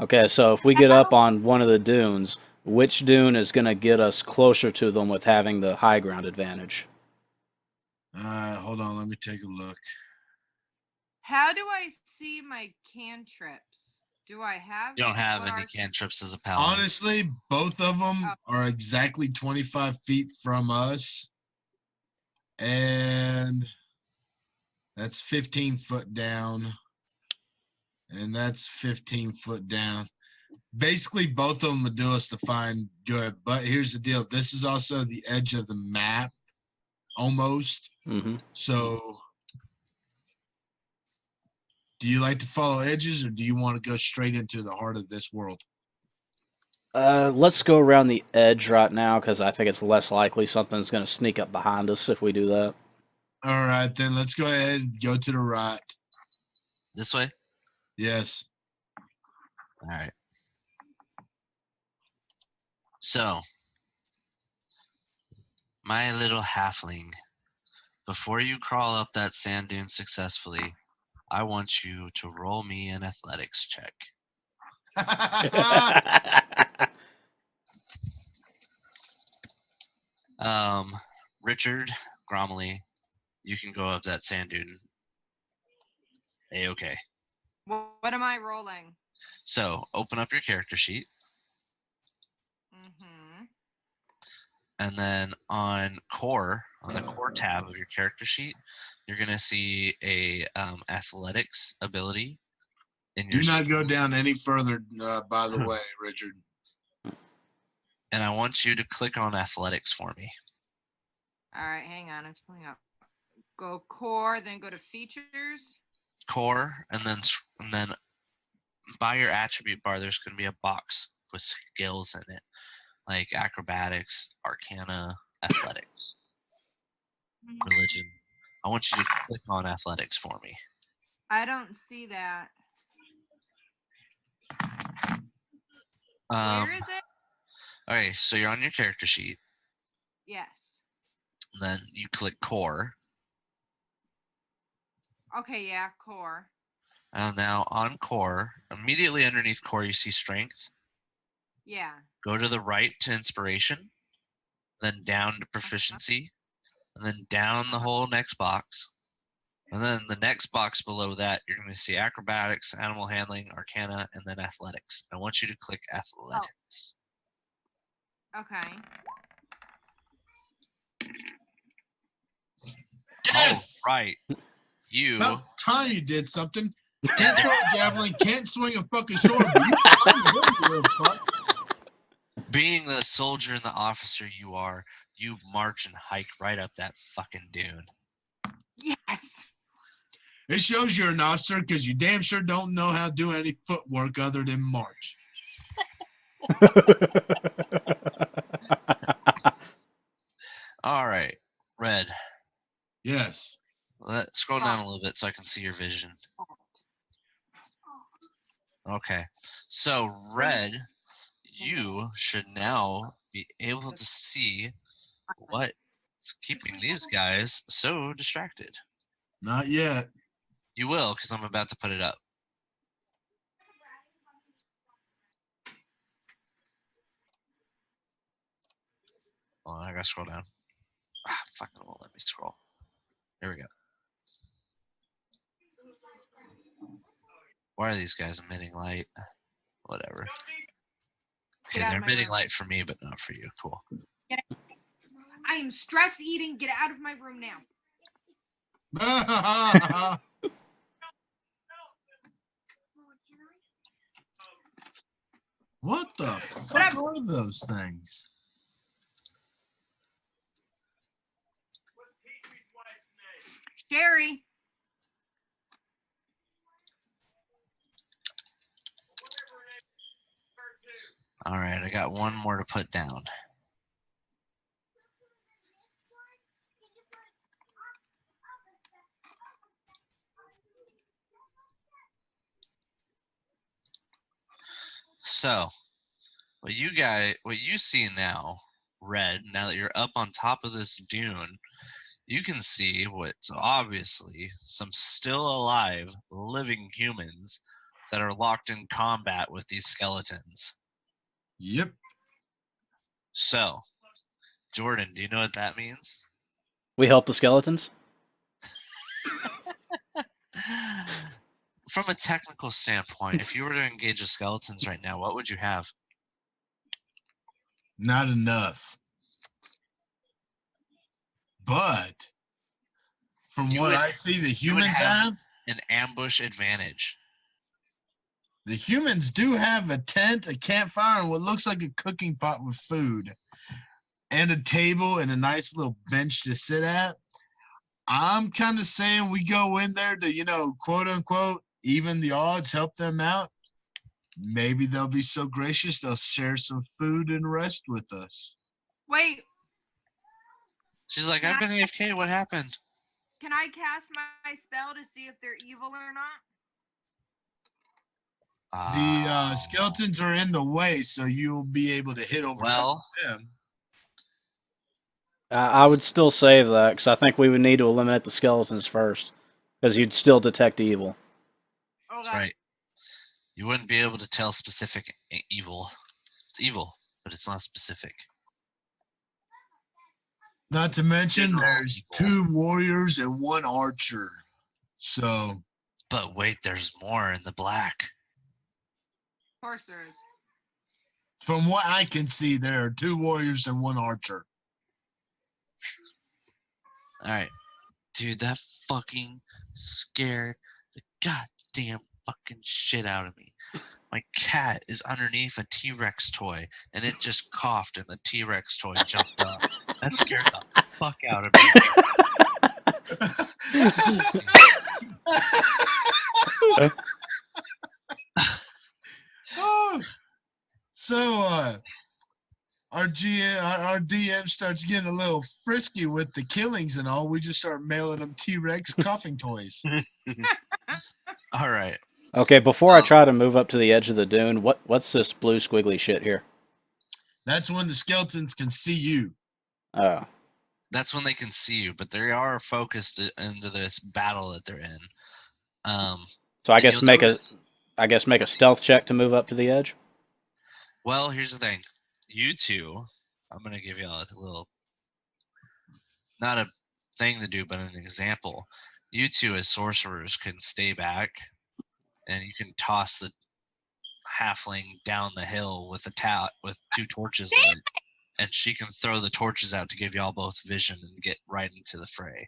Okay, so if we get up on one of the dunes, which dune is going to get us closer to them with having the high ground advantage? Hold on, let me take a look. How do I see my cantrips? Do I have? You don't have what any are- cantrips as a paladin. Honestly, both of them are exactly 25 feet from us. And that's 15 foot down. And that's 15 foot down. Basically, both of them would do us to find good. But here's the deal. This is also the edge of the map, almost. Mm-hmm. So Do you like to follow edges, or do you want to go straight into the heart of this world? Let's go around the edge right now because I think it's less likely something's going to sneak up behind us if we do that. All right, then let's go ahead and go to the right. This way? Yes. All right. So, my little halfling, before you crawl up that sand dune successfully, I want you to roll me an athletics check. Richard Gromley, you can go up that sand dune. A-okay. What am I rolling? So, open up your character sheet. Mm-hmm. And then on the core tab of your character sheet, you're gonna see a athletics ability. In your Do not go down any further, by the way, Richard. And I want you to click on athletics for me. All right, hang on. It's pulling up. Go core, then go to features. Core, and then by your attribute bar, there's gonna be a box with skills in it, like acrobatics, arcana, athletics, religion. I want you to click on athletics for me. I don't see that. Where is it? Okay, so you're on your character sheet. Yes. Then you click core. Okay, yeah, core. And now on core, immediately underneath core, you see strength. Yeah. Go to the right to inspiration, then down to proficiency, and then down the whole next box. And then the next box below that, you're going to see acrobatics, animal handling, arcana, and then athletics. I want you to click athletics. Okay. Yes! Oh, right. You. About time you did something. Can't throw a javelin, can't swing a fucking sword. But you little fuck. Being the soldier and the officer you are, you march and hike right up that fucking dune. Yes. It shows you're an officer because you damn sure don't know how to do any footwork other than march. All right, Red. Yes. Let's scroll down a little bit so I can see your vision. Okay, so Red, you should now be able to see what's keeping these guys so distracted. Not yet. You will, because I'm about to put it up. Oh, I gotta scroll down. Ah, fucking won't let me scroll. Here we go. Why are these guys emitting light? Whatever. Okay, Get out they're of my emitting room. light for me, but not for you. Cool. I am stress eating. Get out of my room now. What the fuck are those things? Sherry. All right, I got one more to put down. So, what you see now, Red, now that you're up on top of this dune, you can see what's obviously some still alive, living humans that are locked in combat with these skeletons. Yep. So, Jordan, do you know what that means? We help the skeletons? From a technical standpoint, if you were to engage the skeletons right now, what would you have? Not enough. But from You what would- I see, the you would humans have- have, An ambush advantage. the humans do have a tent, a campfire, and what looks like a cooking pot with food, and a table and a nice little bench to sit at. I'm kind of saying we go in there to, quote unquote, even the odds, help them out. Maybe they'll be so gracious they'll share some food and rest with us. Wait, She's like, I've been AFK. What happened? can I cast my spell to see if they're evil or not? The skeletons are in the way, so you'll be able to hit over Well, them. I would still save that because I think we would need to eliminate the skeletons first, because you'd still detect evil. that's right. You wouldn't be able to tell specific evil. It's evil, but it's not specific. Not to mention, General there's evil. 2 warriors and 1 archer. So, But wait, there's more in the black. Of course there is. from what I can see, there are 2 warriors and 1 archer. All right, dude, that fucking scared the goddamn fucking shit out of me. My cat is underneath a T-Rex toy, and it just coughed, and the T-Rex toy jumped up. That scared the fuck out of me. Oh. So, our DM starts getting a little frisky with the killings and all. We just start mailing them T-Rex coughing toys. All right. Okay, before I try to move up to the edge of the dune, what's this blue squiggly shit here? That's when the skeletons can see you. Oh. That's when they can see you, but they are focused into this battle that they're in. So I And guess you'll make notice- a stealth check to move up to the edge. Well, here's the thing. You two, I'm gonna give y'all a little, not a thing to do, but an example. You two as sorcerers can stay back, and you can toss the halfling down the hill with with 2 torches lit, and she can throw the torches out to give y'all both vision and get right into the fray.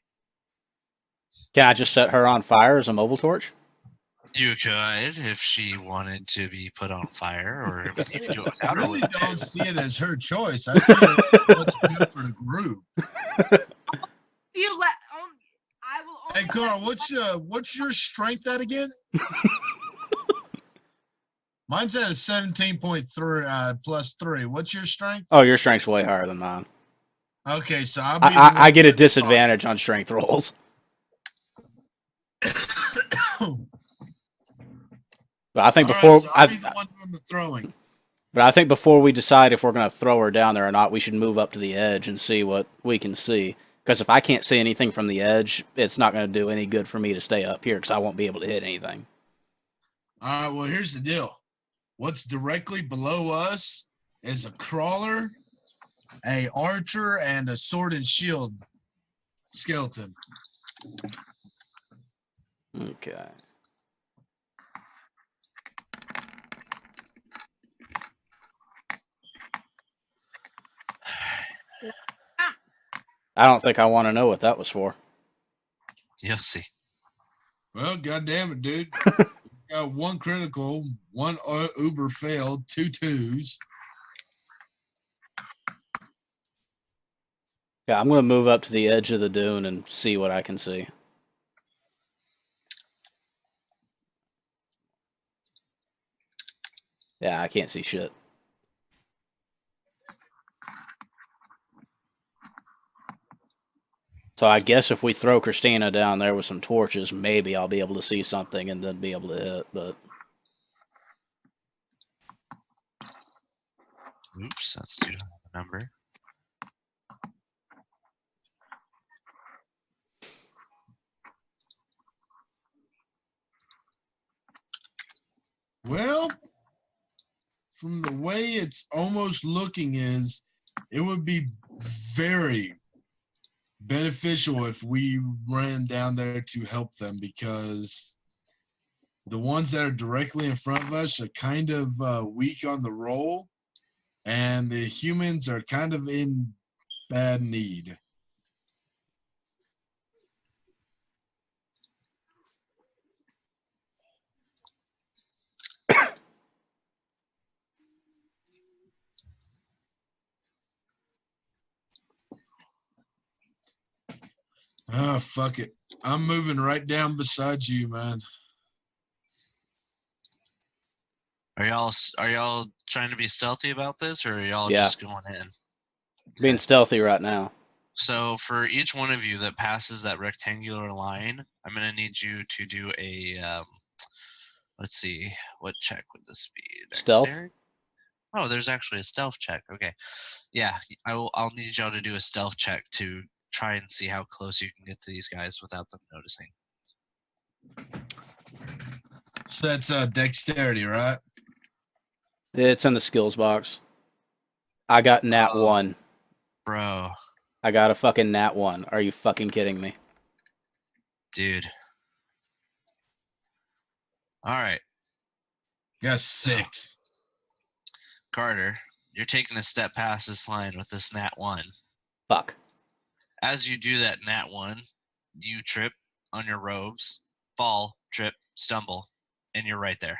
Can I just set her on fire as a mobile torch? You could, if she wanted to be put on fire, or you could do it I without her. really don't see it as her choice. I see it as what's good for the group. You let. I will. Hey, Only Carl, let- what's your strength at again? Mine's at a 17.3 plus 3. What's your strength? Oh, your strength's way higher than mine. Okay, so I'll be I get a disadvantage on strength rolls. But I think so I'll be the one doing the throwing. But I think before we decide if we're going to throw her down there or not, we should move up to the edge and see what we can see. Because if I can't see anything from the edge, it's not going to do any good for me to stay up here because I won't be able to hit anything. All right, well, here's the deal. What's directly below us is a crawler, a archer, and a sword and shield skeleton. Okay. I don't think I want to know what that was for. You'll see. Well, goddamn it, dude. Got 1 critical, 1 uber failed, 2 twos. Yeah, I'm going to move up to the edge of the dune and see what I can see. Yeah, I can't see shit. So I guess if we throw Christina down there with some torches, maybe I'll be able to see something and then be able to hit, but... Oops, that's too high a number. Well, from the way it's almost looking is, it would be very beneficial if we ran down there to help them, because the ones that are directly in front of us are kind of weak on the roll, and the humans are kind of in bad need. Ah, fuck it. I'm moving right down beside you, man. Are y'all trying to be stealthy about this, or are y'all Yeah. just going in? Being stealthy right now. So for each one of you that passes that rectangular line, I'm gonna need you to do a let's see, what check would this be? Stealth? Dexterity? Oh, there's actually a stealth check. Okay, yeah, I'll need y'all to do a stealth check to try and see how close you can get to these guys without them noticing. So that's dexterity, right? It's in the skills box. I got nat Oh. 1. Bro, I got a fucking nat 1. Are you fucking kidding me? dude. All right, Yeah, 6. Carter, you're taking a step past this line with this nat 1. Fuck. As you do that nat 1, you trip on your robes, fall, trip, stumble, and you're right there.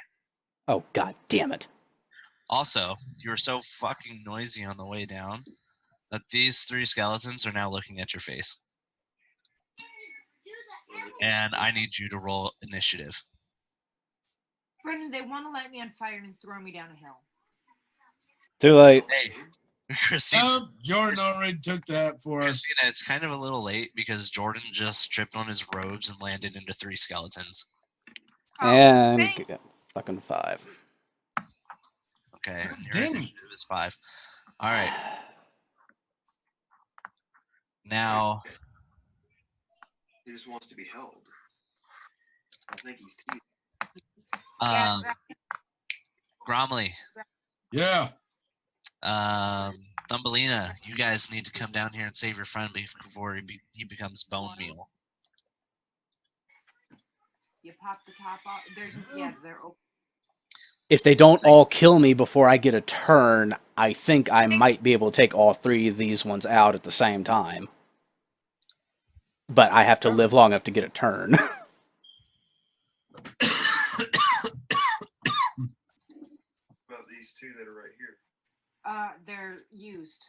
Oh, god damn it. Also, you were so fucking noisy on the way down that these 3 skeletons are now looking at your face. And I need you to roll initiative. Brendan, they want to light me on fire and throw me down a hill. Too late. Hey, Christina, Jordan already took that for us. Christina, it's kind of a little late because Jordan just tripped on his robes and landed into 3 skeletons. Oh, And thank- fucking 5. Okay, God and your damn it. initiative is 5. All right, now He just wants to be held. I think he's teasing. yeah, Gromley, Yeah. Thumbelina, you guys need to come down here and save your friend before he becomes bone meal. you pop the top off. They're open. If they don't all kill me before I get a turn, I think I might be able to take all 3 of these ones out at the same time. But I have to live long enough to get a turn. About these 2 that are right here. They're used.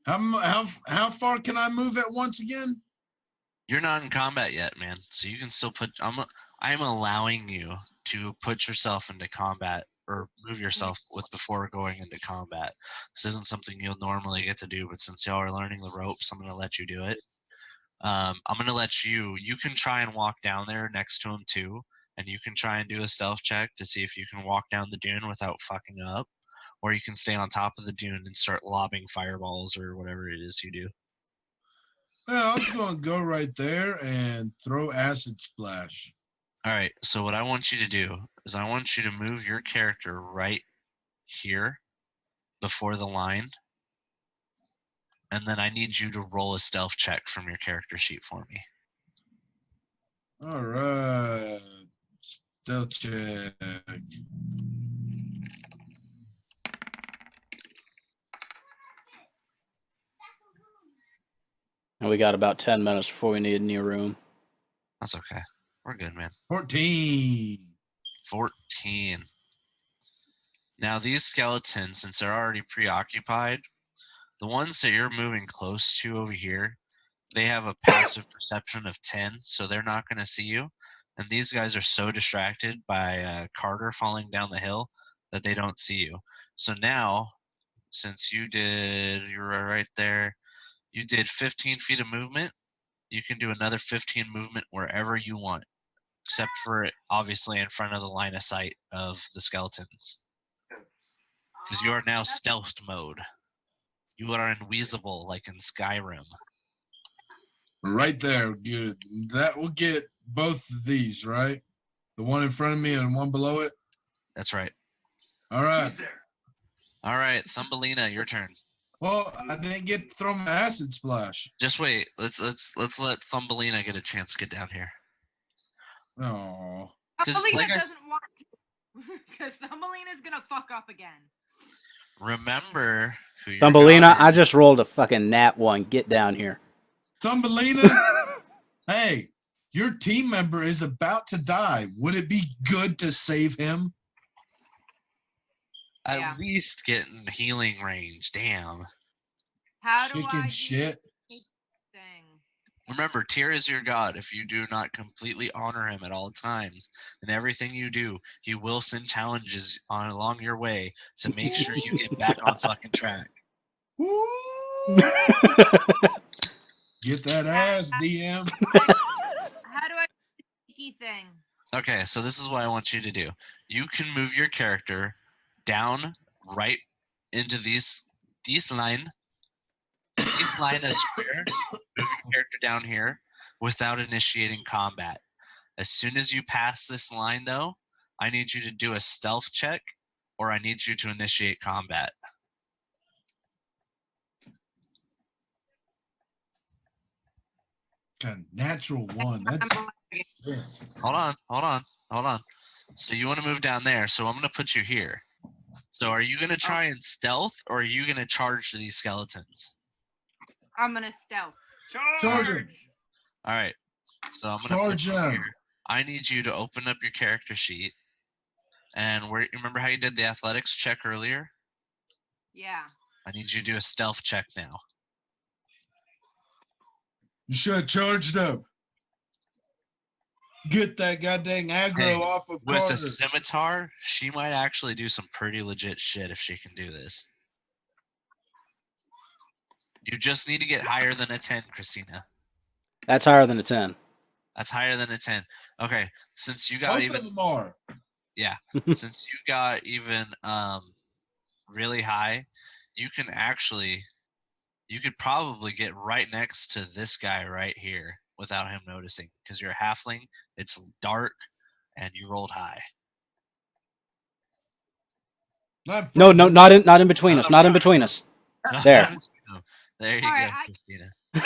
Okay. How far can I move at once again? You're not in combat yet, man. So you can still put. I'm allowing you to put yourself into combat or move yourself with before going into combat. This isn't something you'll normally get to do, but since y'all are learning the ropes, I'm gonna let you do it. I'm gonna let you. You can try and walk down there next to him too, and you can try and do a stealth check to see if you can walk down the dune without fucking up, or you can stay on top of the dune and start lobbing fireballs or whatever it is you do. Well, I was going to go right there and throw acid splash. All right, so what I want you to do is I want you to move your character right here before the line, and then I need you to roll a stealth check from your character sheet for me. All right. Stealth check. And we got about 10 minutes before we need a new room. That's okay. We're good, man. 14. 14. Now these skeletons, since they're already preoccupied, the ones that you're moving close to over here, they have a passive perception of 10, so they're not going to see you. And these guys are so distracted by Carter falling down the hill that they don't see you. So now, since you were right there, you did 15 feet of movement, you can do another 15 movement wherever you want, except for obviously in front of the line of sight of the skeletons. Because you are now stealth mode. You are invisible like in Skyrim. Right there. Good. That will get both of these, right? The one in front of me and one below it. That's right. All right. Who's there? All right, Thumbelina, your turn. Well, I didn't get to throw my acid splash. Just wait. Let's let Thumbelina get a chance to get down here. Oh. 'Cause, Thumbelina like doesn't want to. Because Thumbelina's going to fuck up again. Remember who your Thumbelina, job I is. just rolled a fucking nat 1. Get down here. Thumbelina, hey, your team member is about to die. Would it be good to save him? At Yeah. least get in healing range. Damn. How do Chicken I do shit. this thing? Remember, Tyr is your god. If you do not completely honor him at all times, in everything you do, he will send challenges along your way to make sure you get back on fucking track. Woo! Get that ass, DM. How do I do the sneaky thing? Okay, so this is what I want you to do. You can move your character down right into these line of square. Move your character down here without initiating combat. As soon as you pass this line, though, I need you to do a stealth check, or I need you to initiate combat. A natural one. That's yes. Hold on. So you want to move down there, so I'm going to put you here. So are you going to try and stealth, or are you going to charge these skeletons? I'm gonna stealth. Charge him. All right. So I'm going to put Charge you him. here. I need you to open up your character sheet. And remember how you did the athletics check earlier? Yeah. I need you to do a stealth check now. You should have charged him. Get that goddamn aggro Hey, off of With Carter. the scimitar, she might actually do some pretty legit shit if she can do this. You just need to get higher than a 10, Christina. That's higher than a 10. That's higher than a 10. Okay, since you got Both even of them are. since you got even really high, you could probably get right next to this guy right here without him noticing, because you're a halfling, it's dark, and you rolled high. No, not in between us. Not in between us. There. There you All go, right, Christina. I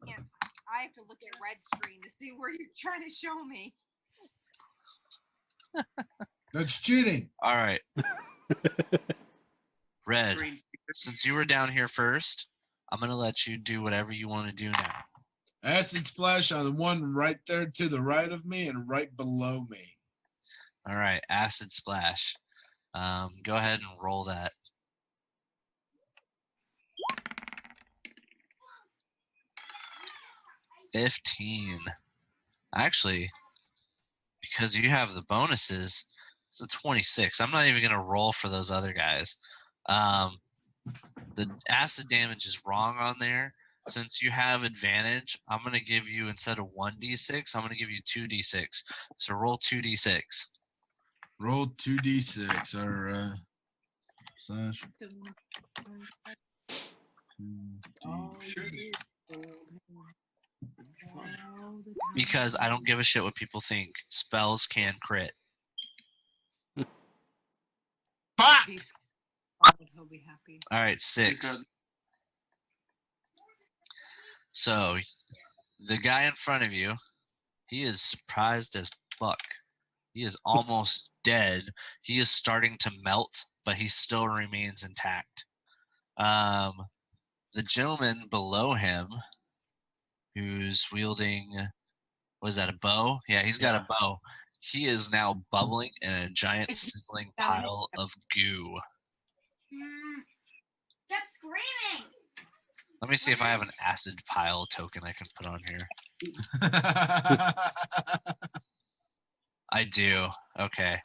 can't. I have to look at red screen to see where you're trying to show me. That's cheating. All right. Red, since you were down here first, I'm going to let you do whatever you want to do now. Acid splash on the one right there to the right of me and right below me. All right, acid splash. Go ahead and roll that. $15. Actually, because you have the bonuses, it's a 26. I'm not even gonna roll for those other guys. The acid damage is wrong on there. Since you have advantage, I'm gonna give you, instead of 1d6, I'm gonna give you 2d6. So roll 2d6. Roll 2d6. All right. Slash. 2d6. Because I don't give a shit what people think. Spells can crit. Fuck! He'll be happy. All right, 6. So the guy in front of you, he is surprised as fuck. He is almost dead. He is starting to melt, but he still remains intact. The gentleman below him, who's wielding, was that a bow? Yeah, he's got a bow. He is now bubbling in a giant sizzling pile of goo. Stop screaming! Let me see if I have an acid pile token I can put on here. I do. Okay.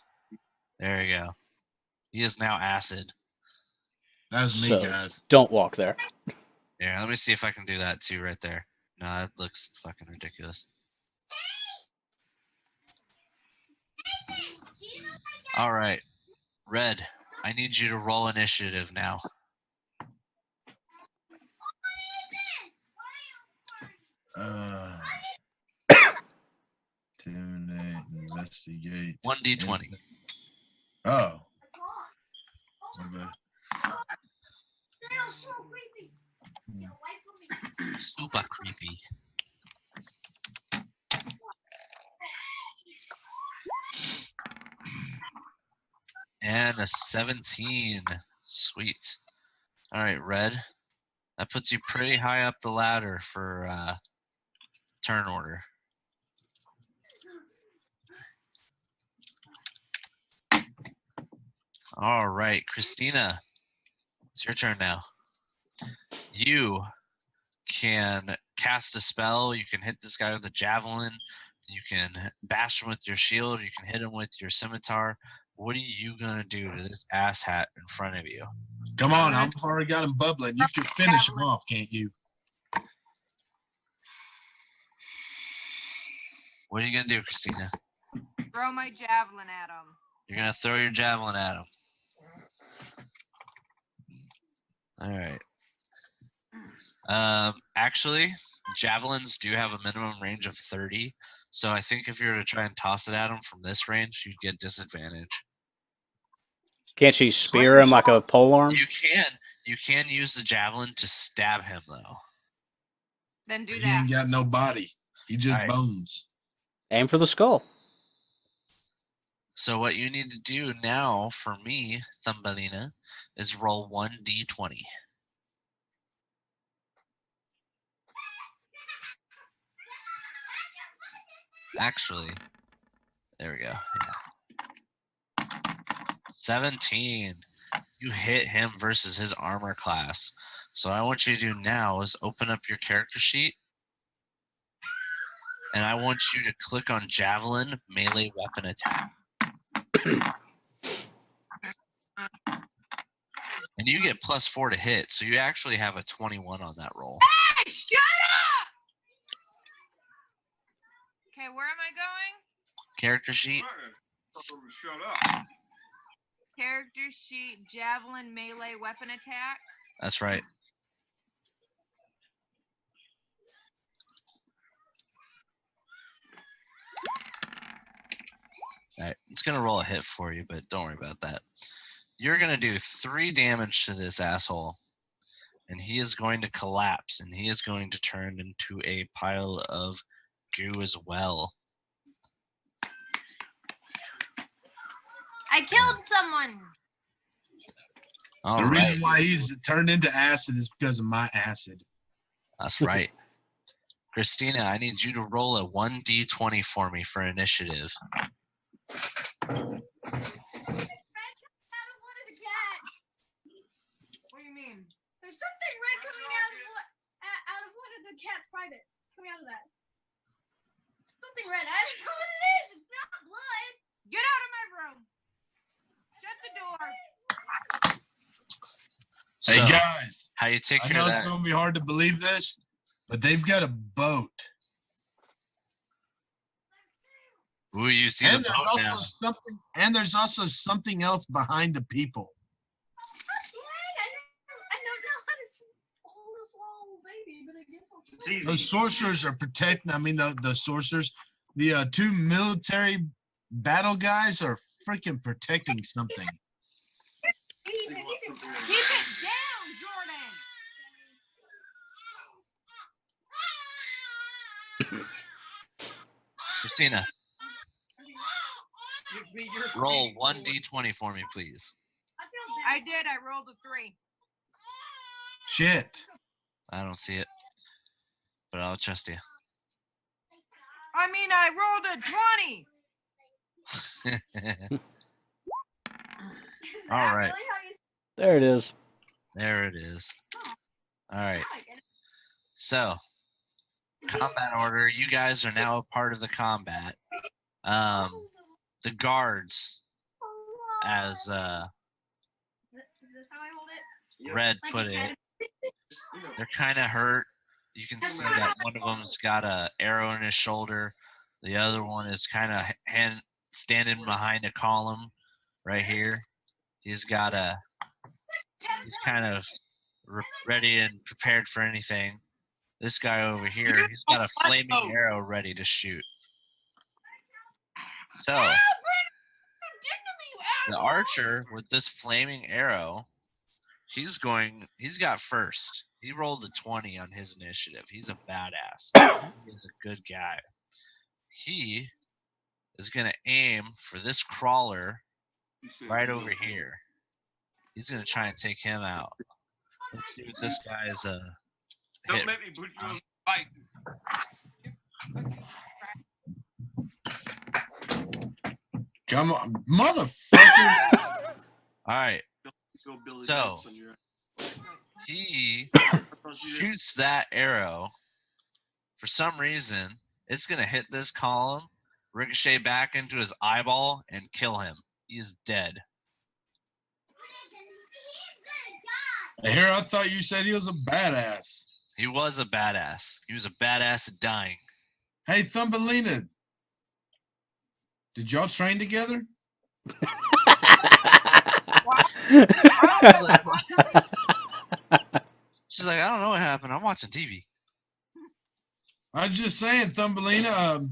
There you go. He is now acid. That was me, So, guys. don't walk there. Here, let me see if I can do that too right there. No, that looks fucking ridiculous. All right. Red, I need you to roll initiative now. Intimidate, investigate. 1d20. Oh. Okay. They're so creepy. Get away from me. Super creepy. And a 17. Sweet. All right, Red. That puts you pretty high up the ladder for turn order. All right, Christina. It's your turn now. You can cast a spell. You can hit this guy with a javelin. You can bash him with your shield. You can hit him with your scimitar. What are you gonna do to this asshat in front of you? Come on, I've already got him bubbling. You can finish him off, can't you? What are you gonna do, Christina? Throw my javelin at him. You're gonna throw your javelin at him. All right. Actually, javelins do have a minimum range of 30. So I think if you were to try and toss it at him from this range, you'd get disadvantage. Can't she spear him like a polearm? You can use the javelin to stab him though. Then do He that. ain't got no body. He just Alright. bones. Aim for the skull. So what you need to do now for me, Thumbelina, is roll 1d20. Actually, there we go. Yeah. 17. You hit him versus his armor class. So what I want you to do now is open up your character sheet. And I want you to click on Javelin Melee Weapon Attack. And you get +4 to hit, so you actually have a 21 on that roll. Hey, shut up! Okay, where am I going? Character sheet. Shut up. Character sheet, javelin, melee, weapon attack. That's right. All right, it's gonna roll a hit for you, but don't worry about that. You're gonna do 3 damage to this asshole, and he is going to collapse, and he is going to turn into a pile of goo as well. I killed someone. All The right, reason why he's turned into acid is because of my acid. that's right. Christina, I need you to roll a 1d20 for me for initiative. Out of one of the cats. What do you mean? There's something red coming out of one of the cat's privates. Coming out of that. Something red. I don't know what it is. It's not blood. Get out of my room. Shut the door. Hey So, guys, how you take I care know of it's that? gonna be hard to believe this, but they've got a boat. Ooh, you see And the there's boat also now. something and there's also something else behind the people. I know now how to hold a small baby, but I guess I'll It's easy. Those sorcerers are protecting. I mean, the sorcerers, the 2 military battle guys are freaking protecting something. They want something in Keep it down, Jordan. Christina, Give me your roll feet. 1d20 for me, please. I did. I rolled a 3. Shit. I don't see it, but I'll trust you. I mean, I rolled a 20. All right. There it is. There it is. All right. So, combat order. You guys are now a part of the combat. The guards, as Is this how I hold it? Yep. Red Like put a it, cat. You know, they're kind of hurt. You can see that one of them's got a arrow in his shoulder. The other one is kind of standing behind a column right here. He's got he's kind of ready and prepared for anything. This guy over here, he's got a flaming arrow ready to shoot. So the archer with this flaming arrow, he's got first. He rolled a 20 on his initiative. He's a badass. He's a good guy. He is going to aim for this crawler he says right no. over here. He's going to try and take him out. Let's see what this guy's Don't hit. make me put you on fight. Come on, motherfucker. All right. Go Billy So- Bats on your- He shoots that arrow. For some reason, it's gonna hit this column, ricochet back into his eyeball, and kill him. He's dead. Here, I thought you said he was a badass. He was a badass. He was a badass at dying. Hey, Thumbelina, did y'all train together? She's like, I don't know what happened. I'm watching TV. I'm just saying, Thumbelina,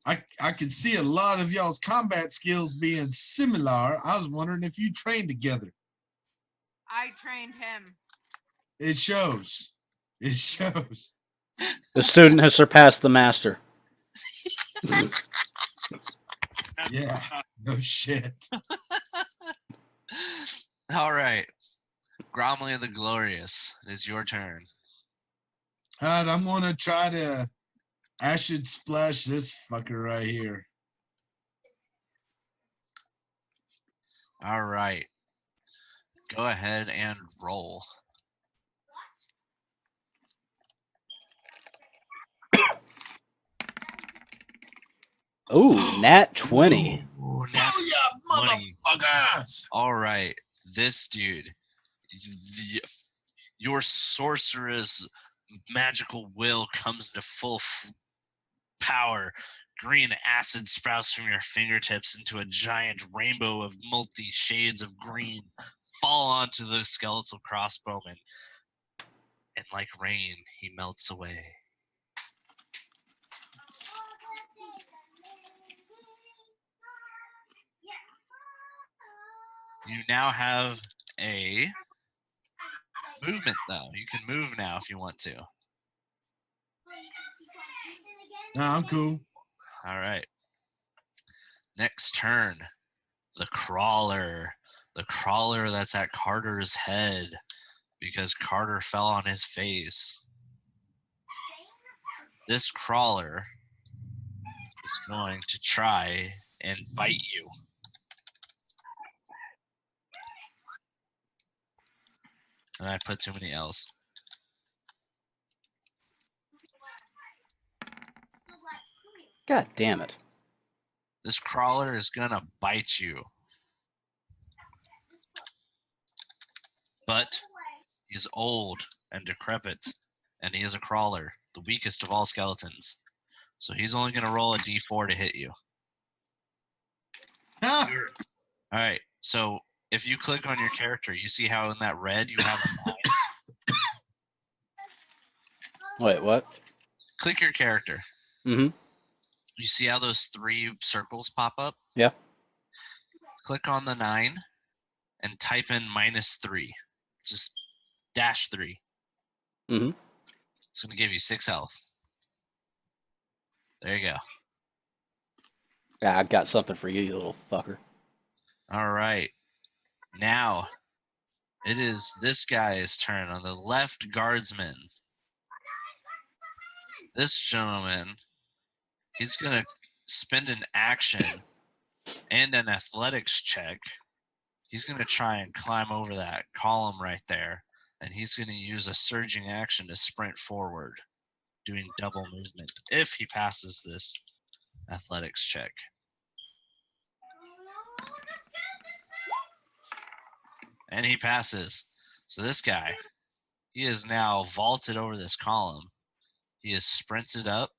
I could see a lot of y'all's combat skills being similar. I was wondering if you trained together. I trained him. It shows. It shows. The student has surpassed the master. Yeah, no shit. All right. Gromley the Glorious, it is your turn. All right, I'm going to try to acid splash this fucker right here. All right. Go ahead and roll. Ooh, nat 20. Ooh, Oh, yeah, 20. motherfuckers! All right. This dude, your sorcerer's magical will comes into full power. Green acid sprouts from your fingertips into a giant rainbow of multi shades of green, fall onto the skeletal crossbowman, and like rain, he melts away. You now have a movement, though. You can move now if you want to. Nah, I'm cool. All right. Next turn, the crawler. The crawler that's at Carter's head because Carter fell on his face. This crawler is going to try and bite you. And I put too many L's. God damn it. This crawler is gonna bite you. But he's old and decrepit, and he is a crawler, the weakest of all skeletons. So he's only gonna roll a d4 to hit you. Ah, Alright, so if you click on your character, you see how in that red you have a 9? Wait, what? Click your character. Mm-hmm. You see how those 3 circles pop up? Yeah. Click on the 9 and type in -3. Just -3. Mm-hmm. It's going to give you 6 health. There you go. Yeah, I got something for you, you little fucker. All right. Now, it is this guy's turn on the left guardsman. This gentleman, he's going to spend an action and an athletics check. He's going to try and climb over that column right there, and he's going to use a surging action to sprint forward, doing double movement if he passes this athletics check. And he passes. So this guy, he is now vaulted over this column. He has sprinted up,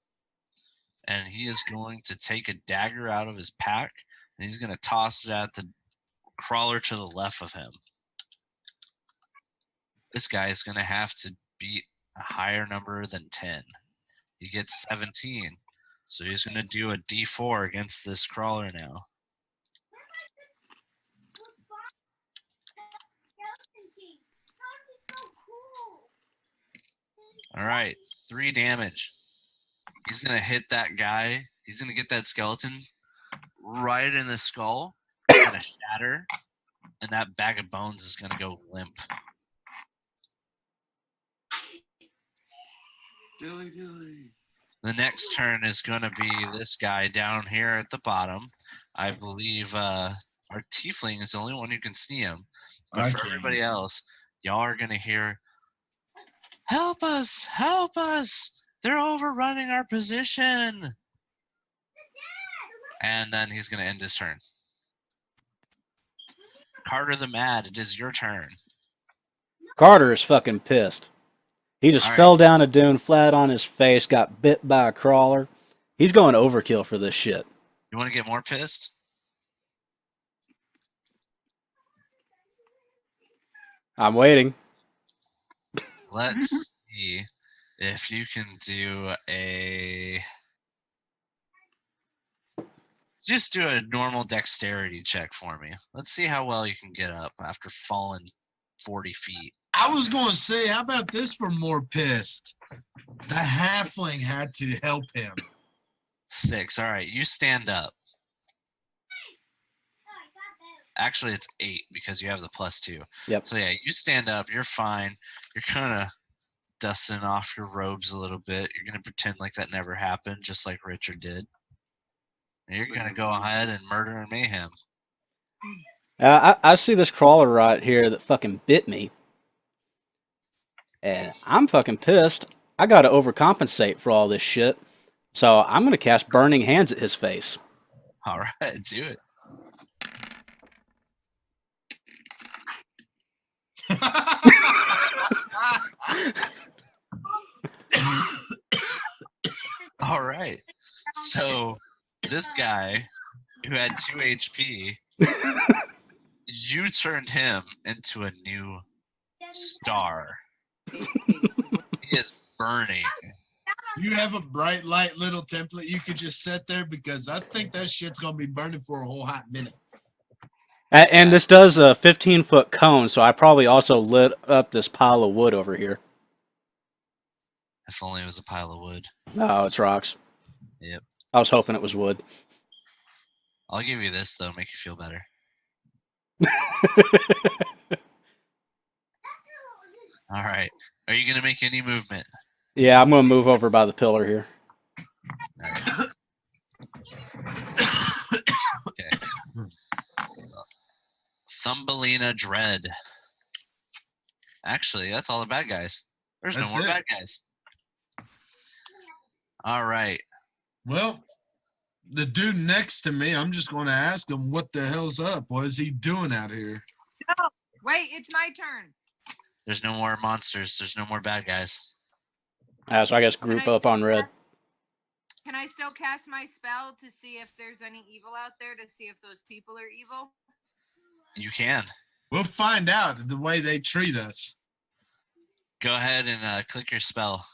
and he is going to take a dagger out of his pack, and he's going to toss it at the crawler to the left of him. This guy is going to have to beat a higher number than 10. He gets 17. So he's going to do a d4 against this crawler now. All right, 3 damage. He's going to hit that guy. He's going to get that skeleton right in the skull. It's going to shatter, and that bag of bones is going to go limp. The next turn is going to be this guy down here at the bottom. I believe our tiefling is the only one who can see him. But for everybody else, y'all are going to hear Help us! Help us! They're overrunning our position. And then he's going to end his turn. Carter the Mad, it is your turn. Carter is fucking pissed. He just All right. fell down a dune flat on his face, got bit by a crawler. He's going overkill for this shit. You want to get more pissed? I'm waiting. Let's see if you can do a... Just do a normal dexterity check for me. Let's see how well you can get up after falling 40 feet. I was going to say, how about this for more pissed? The halfling had to help him. 6. All right, you stand up. Actually, it's 8 because you have the +2. Yep. So yeah, you stand up. You're fine. You're kind of dusting off your robes a little bit. You're gonna pretend like that never happened, just like Richard did. And you're gonna go ahead and murder and mayhem. I see this crawler right here that fucking bit me. And I'm fucking pissed. I gotta overcompensate for all this shit. So I'm gonna cast Burning Hands at his face. All right, do it. All right. So this guy who had 2 HP, you turned him into a new star. He is burning. You have a bright light little template you could just set there because I think that shit's going to be burning for a whole hot minute. And this does a 15-foot cone, so I probably also lit up this pile of wood over here. If only it was a pile of wood. Oh, it's rocks. Yep. I was hoping it was wood. I'll give you this, though, make you feel better. All right. Are you going to make any movement? Yeah, I'm going to move over by the pillar here. All right. Okay. Thumbelina Dread. Actually, that's all the bad guys. There's no That's more it. bad guys. All right. Well, the dude next to me, I'm just going to ask him what the hell's up. What is he doing out here? No, wait, it's my turn. There's no more monsters. There's no more bad guys. So I guess group up on red. Can I still cast my spell to see if there's any evil out there, to see if those people are evil? You can. We'll find out the way they treat us. Go ahead and click your spell.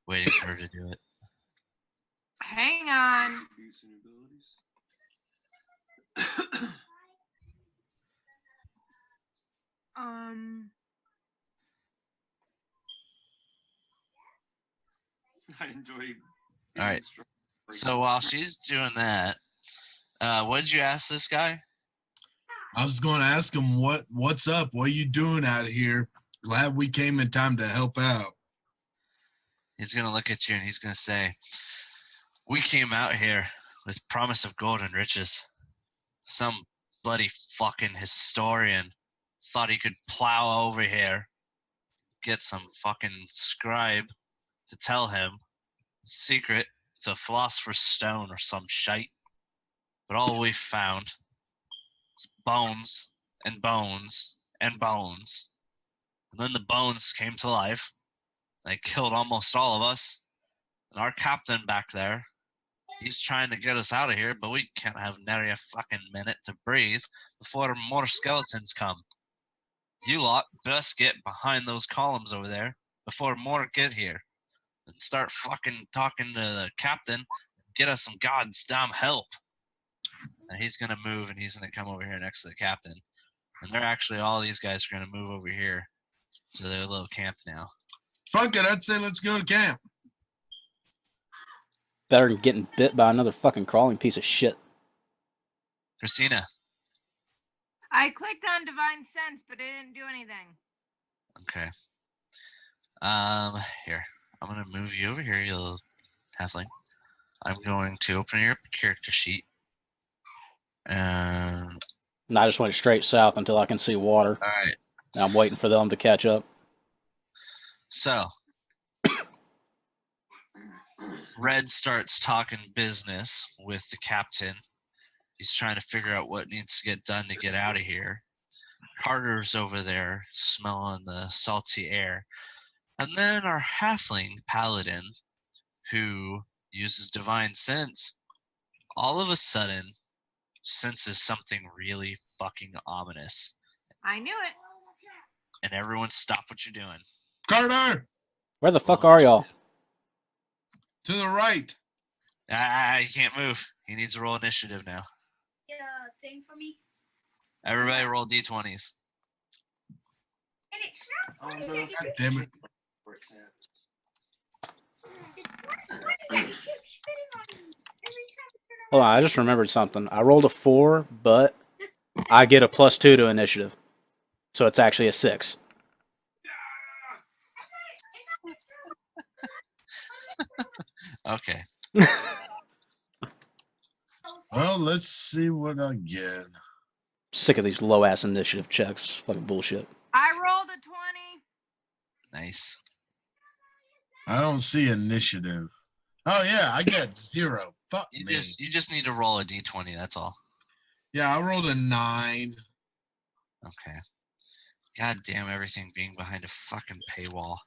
Waiting for her to do it. Hang on. I enjoy. All right. So while she's doing that, what did you ask this guy? I was going to ask him what's up. What are you doing out here? Glad we came in time to help out. He's going to look at you and he's going to say, we came out here with promise of gold and riches. Some bloody fucking historian thought he could plow over here, get some fucking scribe to tell him secret to Philosopher's Stone or some shite. But all we found is bones and bones and bones. And then the bones came to life. They killed almost all of us. And our captain back there, he's trying to get us out of here, but we can't have nary a fucking minute to breathe before more skeletons come. You lot best get behind those columns over there before more get here. And start fucking talking to the captain. Get us some goddamn help. And he's gonna move and he's gonna come over here next to the captain. And they're actually, all these guys are gonna move over here to their little camp now. Fuck it, I'd say let's go to camp. Better than getting bit by another fucking crawling piece of shit. Christina. I clicked on Divine Sense, but it didn't do anything. Okay. Here. I'm gonna move you over here, you little halfling. I'm going to open your character sheet. And And I just went straight south until I can see water. all right. And I'm waiting for them to catch up. So Red starts talking business with the captain. He's trying to figure out what needs to get done to get out of here. Carter's over there smelling the salty air. And then our halfling paladin, who uses divine sense, all of a sudden senses something really fucking ominous. I knew it. And everyone stop what you're doing. Carter, Where the fuck are y'all? to the right. He can't move. He needs to roll initiative now. Get a thing for me. Everybody roll d20s. And it's not funny that you God damn it. Where it's at. it's not funny that you keep spitting on me every time you turn Hold around. on, I just remembered something. I rolled a 4, but I get a +2 to initiative. So it's actually a 6. Okay. Well, let's see what I get. Sick of these low ass initiative checks. Fucking bullshit. I rolled a 20. Nice. I don't see initiative. Oh yeah, I get 0. Fuck You me. just need to roll a d20, that's all. Yeah, I rolled a 9. Okay. God damn everything being behind a fucking paywall.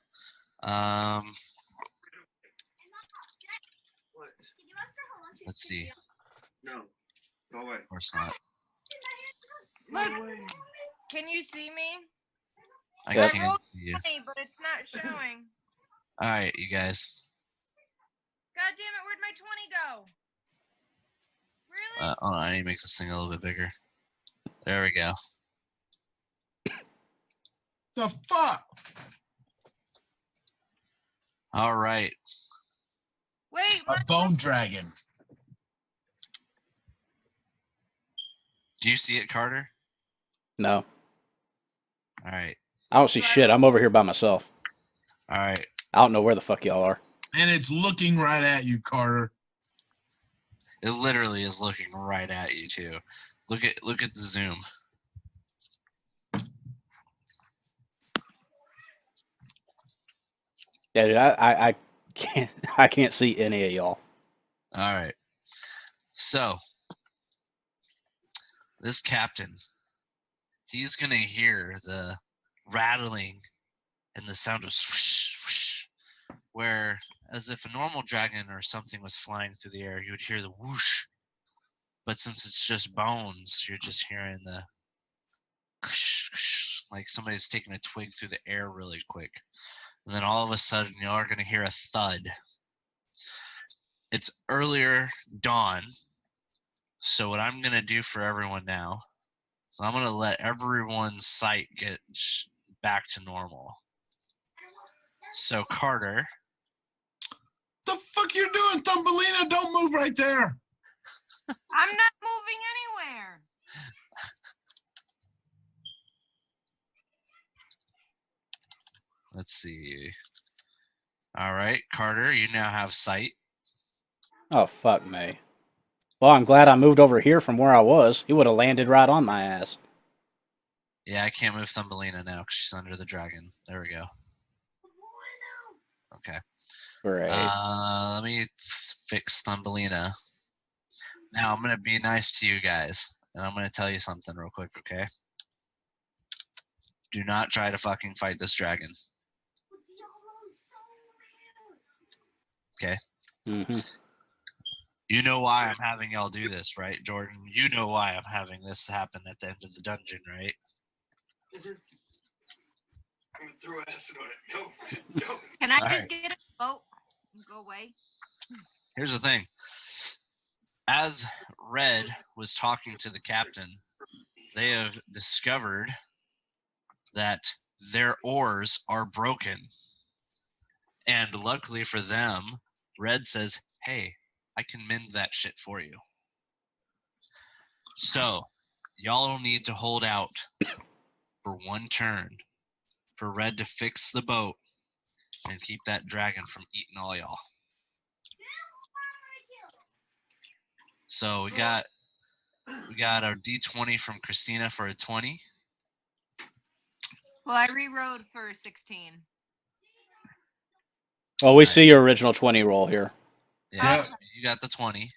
What? Did you ask her how long she's Let's been see. here? No. Go away. Of course not. Look, can you see me? I Yep. can't see you. 20, but it's not showing. Alright, you guys. God damn it, where'd my 20 go? Really? Hold on, I need to make this thing a little bit bigger. There we go. The fuck? Alright. Wait, A bone dragon. Do you see it, Carter? No. Alright. I don't see shit. I'm over here by myself. Alright. I don't know where the fuck y'all are. And it's looking right at you, Carter. It literally is looking right at you too. Look at the zoom. Yeah, dude, I can't see any of y'all. Alright. So this captain, he's gonna hear the rattling and the sound of swoosh, swoosh, where as if a normal dragon or something was flying through the air, you would hear the whoosh. But since it's just bones, you're just hearing the like somebody's taking a twig through the air really quick. And then all of a sudden, you are going to hear a thud. It's earlier dawn. So what I'm going to do for everyone now is I'm going to let everyone's sight get back to normal. So Carter, The fuck you doing, Thumbelina? Don't move right there. I'm not moving anywhere. let's see. All right, Carter, you now have sight. Oh, fuck me. Well, I'm glad I moved over here from where I was. He would have landed right on my ass. Yeah, I can't move Thumbelina now because she's under the dragon. There we go. Okay. Great. Let me fix Thumbelina. Now I'm gonna be nice to you guys, and I'm gonna tell you something real quick, okay? Do not try to fucking fight this dragon. Okay? Mm-hmm. You know why I'm having y'all do this, right, Jordan? You know why I'm having this happen at the end of the dungeon, right? I'm gonna throw acid on it. No. Can I All just right. get a boat and go away? Here's the thing. As Red was talking to the captain, they have discovered that their oars are broken. And luckily for them, Red says, hey, I can mend that shit for you. So, y'all need to hold out for one turn for Red to fix the boat and keep that dragon from eating all y'all. So we got our D20 from Christina for a 20. Well, I rewrote for 16. Well, we see your original 20 roll here. Yeah, Yeah. so you got the 20.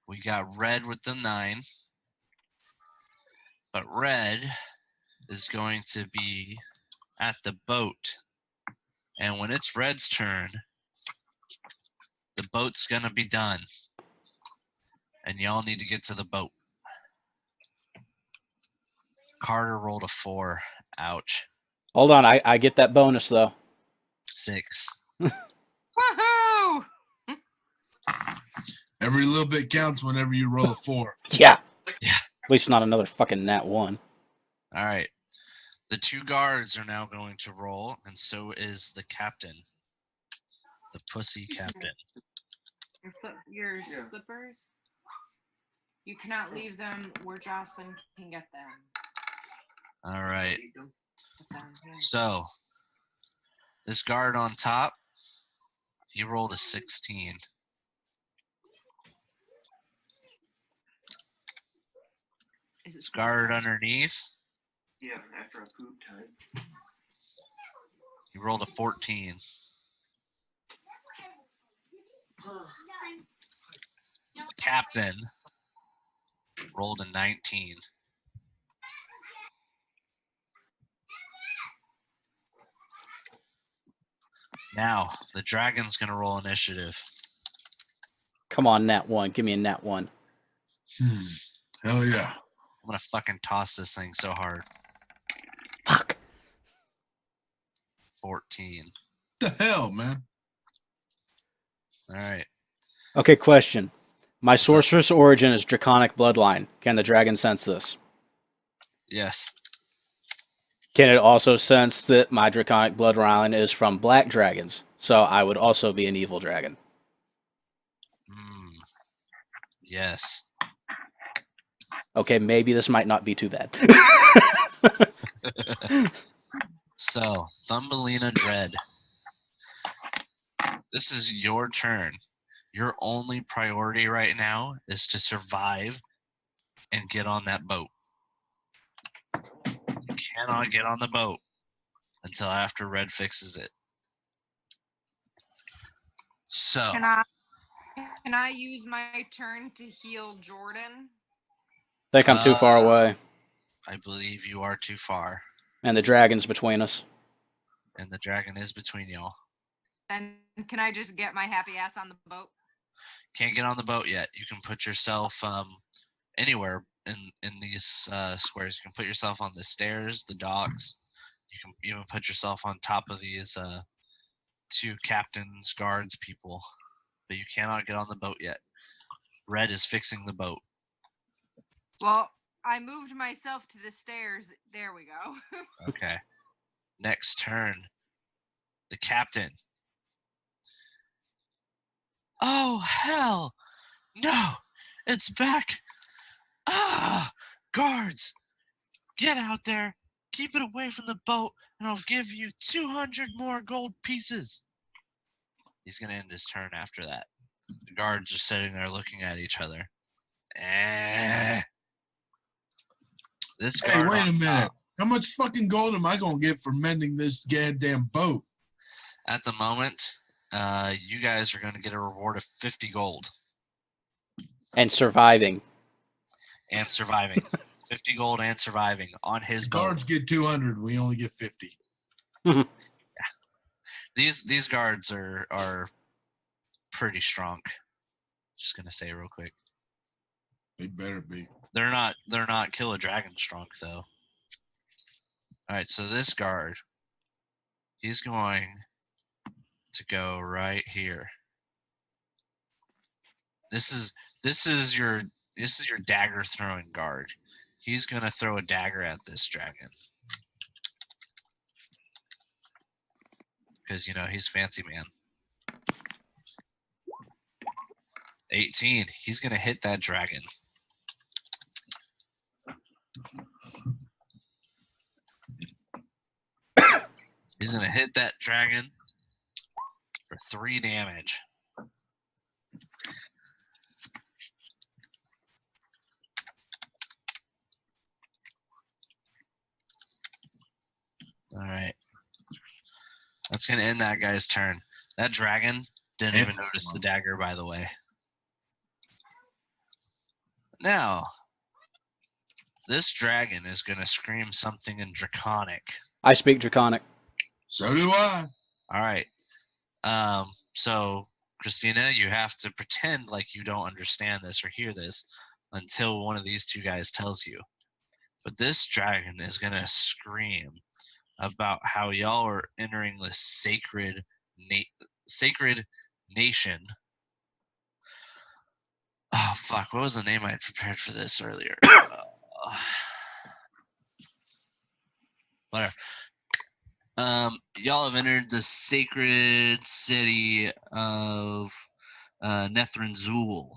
We got red with the 9. But red is going to be at the boat. And when it's red's turn, the boat's going to be done. And y'all need to get to the boat. Carter rolled a 4. Ouch. Hold on, I get that bonus though. 6. Woohoo! Every little bit counts whenever you roll a 4. Yeah. Yeah. At least not another fucking nat 1. All right. The 2 guards are now going to roll, and so is the captain. The pussy captain. Your Yeah. slippers? You cannot leave them where Jocelyn can get them. All right. Eat them. Put them here. So, this guard on top, he rolled a 16. Is it This guard supposed to- underneath, Yeah, after a poop time. he rolled a 14. The captain rolled a 19. Now, the dragon's going to roll initiative. Come on, nat 1. Give me a nat 1. Hell yeah. I'm going to fucking toss this thing so hard. Fuck. 14. The hell, man? All right. Okay, question. My up? sorceress origin is draconic bloodline. Can the dragon sense this? Yes. Can it also sense that my draconic bloodline is from black dragons? So I would also be an evil dragon. Yes. Okay, maybe this might not be too bad. So, Thumbelina Dread. This is your turn. Your only priority right now is to survive and get on that boat. You cannot get on the boat until after Red fixes it. So, Can I use my turn to heal Jordan? Think I'm too far away, I believe you are too far, and the dragon's between us. and the dragon is between y'all. Then can I just get my happy ass on the boat? Can't get on the boat yet. You can put yourself anywhere in these squares. You can put yourself on the stairs, the docks. You can even put yourself on top of these 2 captains, guards, people. But you cannot get on the boat yet. Red is fixing the boat. Well, I moved myself to the stairs. There we go. Okay. Next turn. The captain. Oh, hell! No! It's back! Ah! Guards! Get out there! Keep it away from the boat, and I'll give you 200 more gold pieces! He's gonna end his turn after that. The guards are sitting there looking at each other. This Hey, guard wait on a minute. top, How much fucking gold am I gonna get for mending this goddamn boat? at the moment, you guys are gonna get a reward of 50 gold And surviving. and surviving. 50 gold and surviving on his The boat. guards get 200. We only get 50. These guards are pretty strong. Just gonna say real quick. They better be. They're not kill a dragon strong though. Alright, so this guard, he's going to go right here. This is your dagger throwing guard. He's gonna throw a dagger at this dragon. Because he's fancy man. 18. He's gonna hit that dragon. He He's gonna hit that dragon for 3 damage. All right. That's gonna end that guy's turn. That dragon didn't even notice the dagger, by the way. Now, this dragon is gonna scream something in Draconic. I speak Draconic. So do I. All right. So Christina, you have to pretend like you don't understand this or hear this until one of these two guys tells you. But this dragon is gonna scream about how y'all are entering the sacred nation. Oh fuck! What was the name I had prepared for this earlier? Whatever. Y'all have entered the sacred city of Nethrinzul,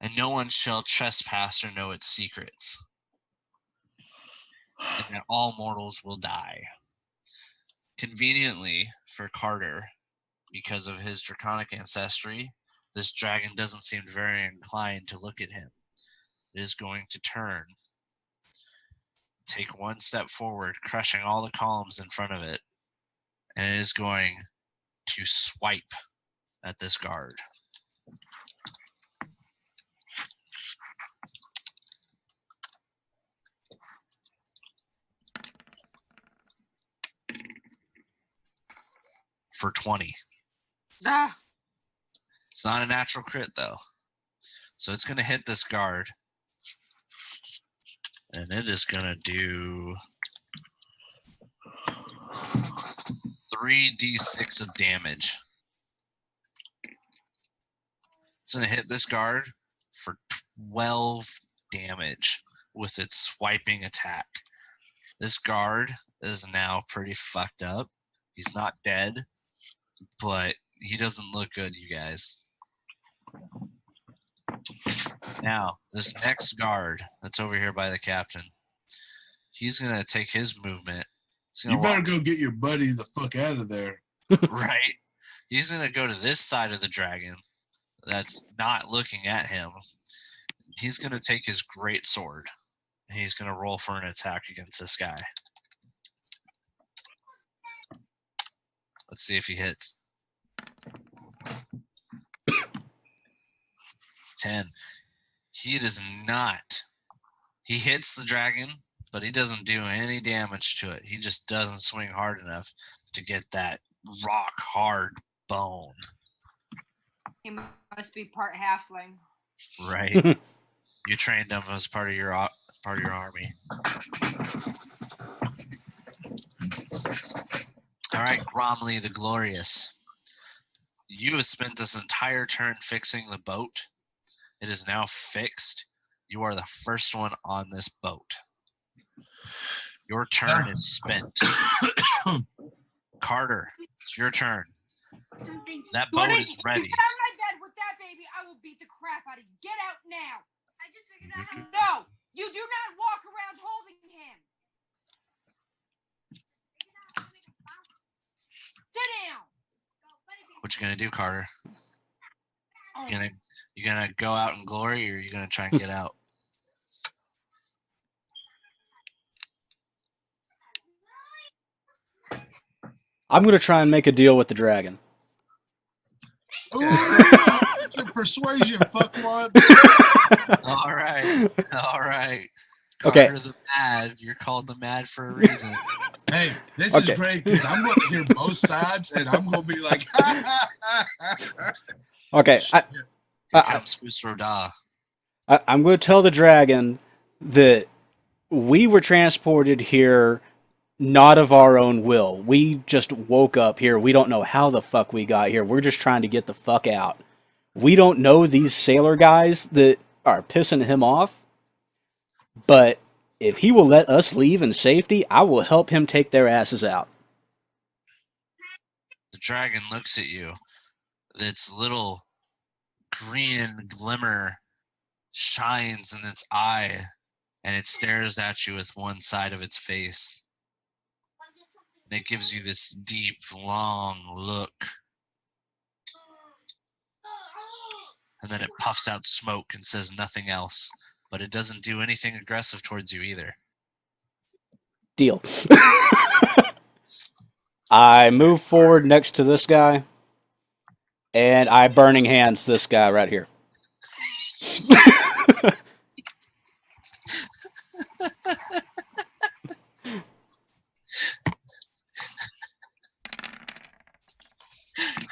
and no one shall trespass or know its secrets, and that all mortals will die. Conveniently for Carter, because of his draconic ancestry, this dragon doesn't seem very inclined to look at him. It is going to turn, take 1 step forward, crushing all the columns in front of it, and it is going to swipe at this guard. For 20. Ah, It's not a natural crit though. So it's gonna hit this guard. And it is gonna do 3d6 of damage. It's gonna hit this guard for 12 damage with its swiping attack. This guard is now pretty fucked up. He's not dead, but he doesn't look good, you guys. Now, this next guard that's over here by the captain, he's gonna take his movement. He's You gonna better go get your buddy the fuck out of there. right. He's gonna go to this side of the dragon that's not looking at him. He's gonna take his great sword. And he's gonna roll for an attack against this guy. Let's see if he hits. 10. He does not. He hits the dragon, but he doesn't do any damage to it. He just doesn't swing hard enough to get that rock hard bone. he must be part halfling. Right. You trained him as part of your army. All right, Gromley the Glorious. You have spent this entire turn fixing the boat. It is now fixed. You are the first one on this boat. Your turn is spent. Carter, it's your turn. Something. That boat Buddy, is ready. Get out of my bed with that baby. I will beat the crap out of you. Get out now. I just figured out how to. No, you do not walk around holding him. Sit down. What you gonna do, Carter? Oh, You gonna go out in glory, or you gonna try and get out? I'm gonna try and make a deal with the dragon. Ooh, your persuasion, fuckwad. All right, all right. Okay. Carter the Mad. You're called the Mad for a reason. Hey, this Okay. is great because I'm going to hear both sides and I'm going to be like, ha, ha, ha, ha. Okay, Here I- comes Fusroda. I'm going to tell the dragon that we were transported here not of our own will. We just woke up here. We don't know how the fuck we got here. We're just trying to get the fuck out. We don't know these sailor guys that are pissing him off. But if he will let us leave in safety, I will help him take their asses out. The dragon looks at you. Its little green glimmer shines in its eye, and it stares at you with one side of its face. And it gives you this deep, long look. And then it puffs out smoke and says nothing else. But it doesn't do anything aggressive towards you either. Deal. I move forward next to this guy, and I burning hands this guy right here.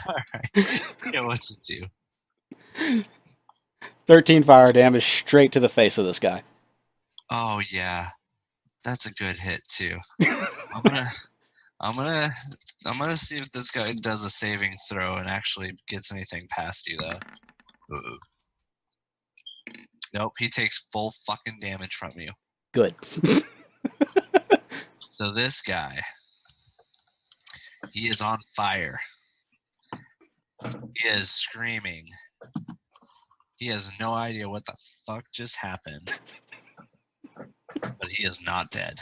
Alright. Yeah, what to do? 13 fire damage straight to the face of this guy. Oh yeah. That's a good hit too. I'm gonna see if this guy does a saving throw and actually gets anything past you though. Uh-oh. Nope, he takes full fucking damage from you. Good. So this guy, he is on fire. He is screaming. He has no idea what the fuck just happened. But he is not dead.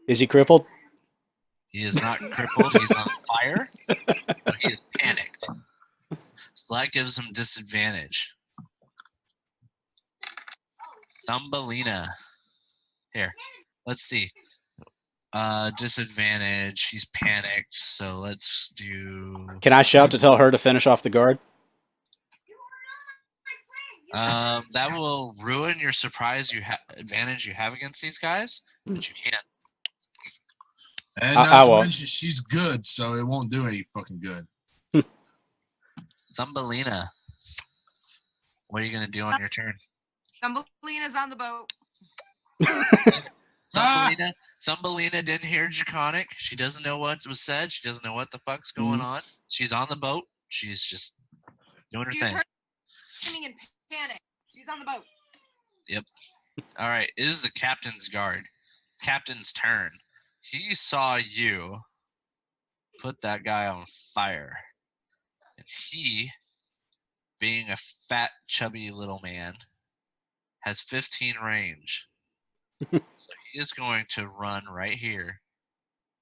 Is he crippled? He is not crippled, he's on fire, but he is panicked. So that gives him disadvantage. Thumbelina. Here, let's see. Disadvantage, he's panicked, so let's do... Can I shout to tell her to finish off the guard? That will ruin your surprise advantage you have against these guys, but you can't. And I not to won't. mention, she's good, so it won't do any fucking good. Thumbelina. What are you gonna do on your turn? Thumbelina's on the boat. Thumbelina didn't hear Draconic. She doesn't know what was said. She doesn't know what the fuck's going on. She's on the boat. She's just doing her She's thing. screaming in panic. She's on the boat. Yep. All right. It is the captain's guard. Captain's turn. He saw you put that guy on fire. And he, being a fat, chubby little man, has 15 range. So he is going to run right here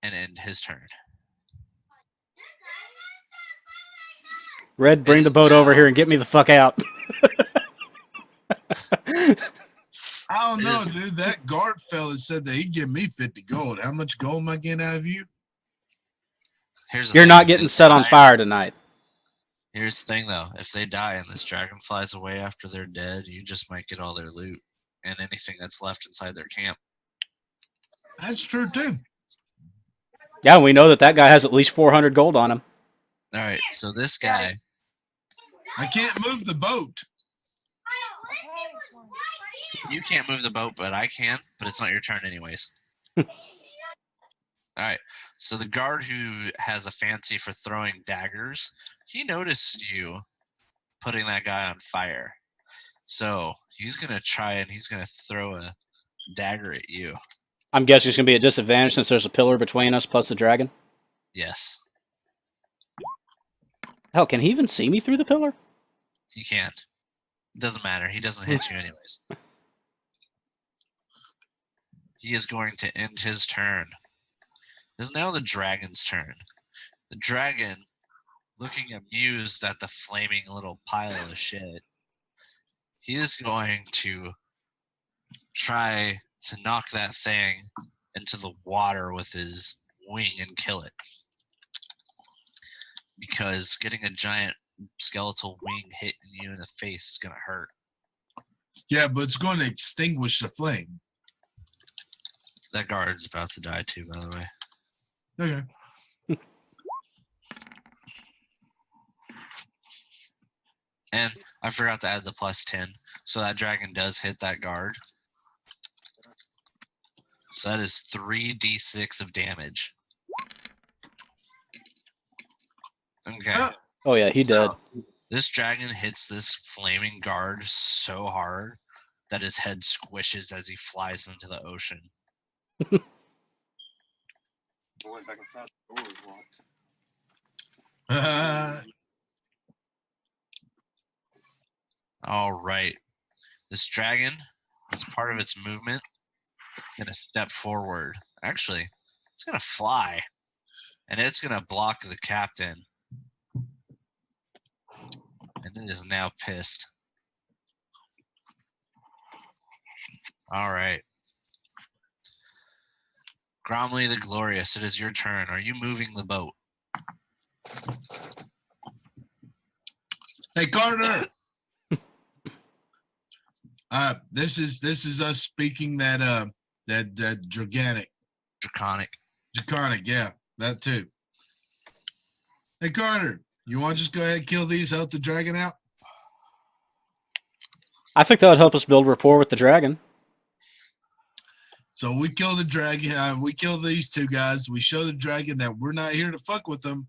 and end his turn. Red, bring the boat over here and get me the fuck out. I don't know, dude. That guard fella said that he'd give me 50 gold. How much gold am I getting out of you? Here's the You're thing, not if getting they set on die- fire tonight. Here's the thing, though. If they die and this dragon flies away after they're dead, you just might get all their loot and anything that's left inside their camp. That's true, too. Yeah, we know that guy has at least 400 gold on him. All right, so this guy, I can't move the boat. you can't move the boat, but I can, but it's not your turn anyways. All right, so the guard who has a fancy for throwing daggers, he noticed you putting that guy on fire. So he's going to try and he's going to throw a dagger at you. I'm guessing it's going to be a disadvantage since there's a pillar between us plus the dragon. Yes, Hell, can he even see me through the pillar? he can't. It doesn't matter. He doesn't hit you anyways. He is going to end his turn. It is now the dragon's turn. The dragon, looking amused at the flaming little pile of shit, he is going to try to knock that thing into the water with his wing and kill it. Because getting a giant skeletal wing hitting you in the face is going to hurt. Yeah, but it's going to extinguish the flame. That guard's about to die too, by the way. Okay. And I forgot to add the +10. So that dragon does hit that guard. So that is 3d6 of damage. Okay. Oh, yeah, he did. So, this dragon hits this flaming guard so hard that his head squishes as he flies into the ocean. I went back inside. The door was locked. All right. This dragon, as part of its movement, gonna step forward. Actually, it's gonna fly, and it's gonna block the captain. And it is now pissed. All right. Gromley the Glorious, it is your turn. Are you moving the boat? Hey, Carter. This is us speaking that draconic, yeah, that too. Hey, Carter, you want to just go ahead and kill these, help the dragon out? I think that would help us build rapport with the dragon. So we kill the dragon. We kill these two guys. We show the dragon that we're not here to fuck with them,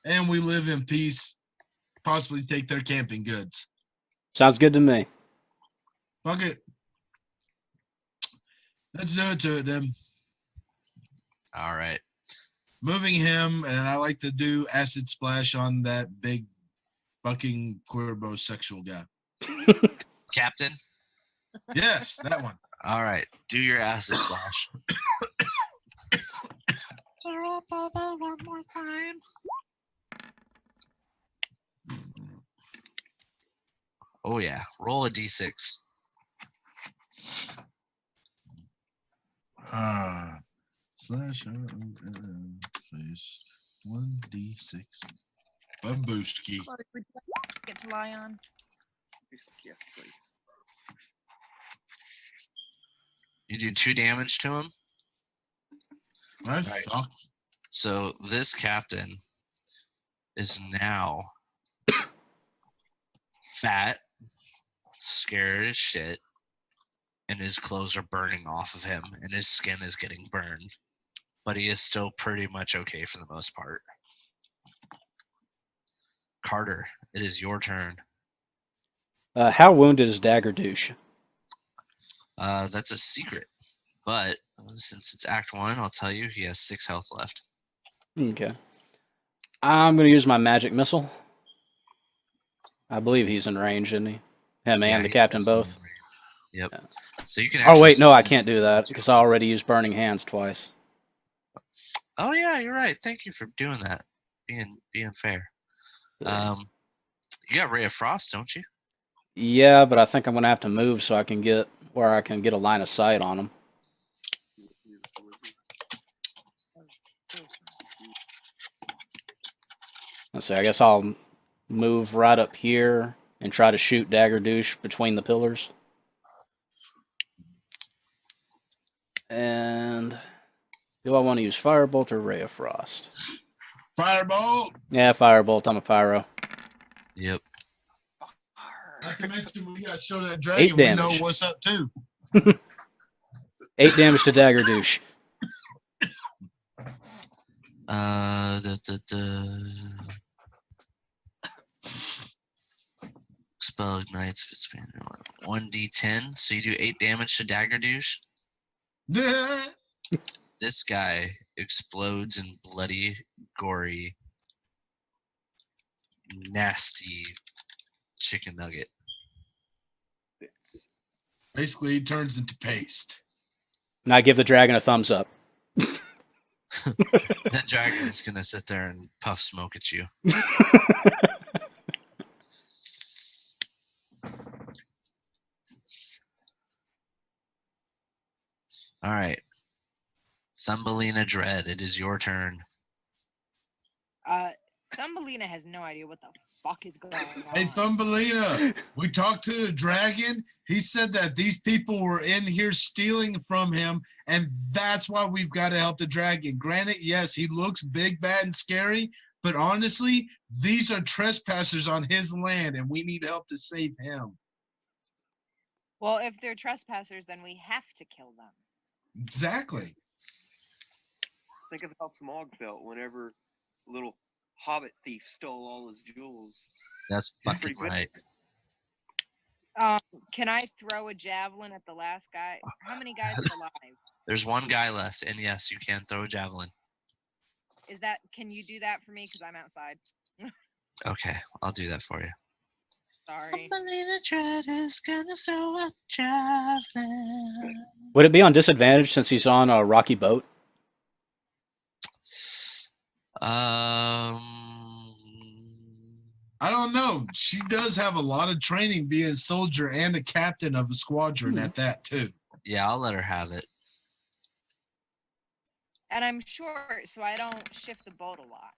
and we live in peace. Possibly take their camping goods. Sounds good to me. Fuck it. Let's do it to it then. All right. Moving him, and I like to do acid splash on that big fucking Cuervo sexual guy. Captain? Yes, that one. All right. Do your acid splash. One more time. Oh, yeah. Roll a d6. Slash place 1d6. Babushki. Chloe, would you like it to lie on? Yes, please. You do 2 damage to him. That Right. sucks. So this captain is now fat, scared as shit, and his clothes are burning off of him, and his skin is getting burned. But he is still pretty much okay for the most part. Carter, it is your turn. How wounded is Dagger Douche? That's a secret. But since it's Act 1, I'll tell you he has 6 health left. Okay. I'm going to use my magic missile. I believe he's in range, isn't he? Him Yeah, and the he's captain both. Yep. Yeah. So you can Oh, wait, no, I actually- can't do that because I already used Burning Hands twice. Oh yeah, you're right. Thank you for doing that. Being fair. You got Ray of Frost, don't you? Yeah, but I think I'm going to have to move so I can get where I can get a line of sight on him. Let's see, I guess I'll move right up here and try to shoot Dagger Douche between the pillars. And do I want to use Firebolt or Ray of Frost? Firebolt. Yeah, Firebolt. I'm a Pyro. Yep. Not to mention we got to show that dragon. 8 We know damage. what's up too. 8 damage to Dagger Douche. Spell ignites if it's been 1d10. So you do 8 damage to Dagger Douche. This guy explodes in bloody, gory, nasty chicken nugget. Basically, he turns into paste. And I give the dragon a thumbs up. That dragon is gonna sit there and puff smoke at you. All right. Thumbelina Dread, it is your turn. Thumbelina has no idea what the fuck is going on. Hey, Thumbelina, we talked to the dragon. He said that these people were in here stealing from him, and that's why we've got to help the dragon. Granted, yes, he looks big, bad, and scary, but honestly, these are trespassers on his land, and we need help to save him. Well, if they're trespassers, then we have to kill them. Exactly. Think of how Smog felt whenever little hobbit thief stole all his jewels. That's fucking Pretty good. right. Can I throw a javelin at the last guy? How many guys are alive? There's one guy left, and yes, you can throw a javelin. Can you do that for me? Because I'm outside. Okay, I'll do that for you. Sorry. Thumbelina Dread is gonna throw a javelin. Would it be on disadvantage since he's on a rocky boat? I don't know. She does have a lot of training being a soldier and a captain of a squadron at that too. Yeah, I'll let her have it. And I'm short, so I don't shift the boat a lot.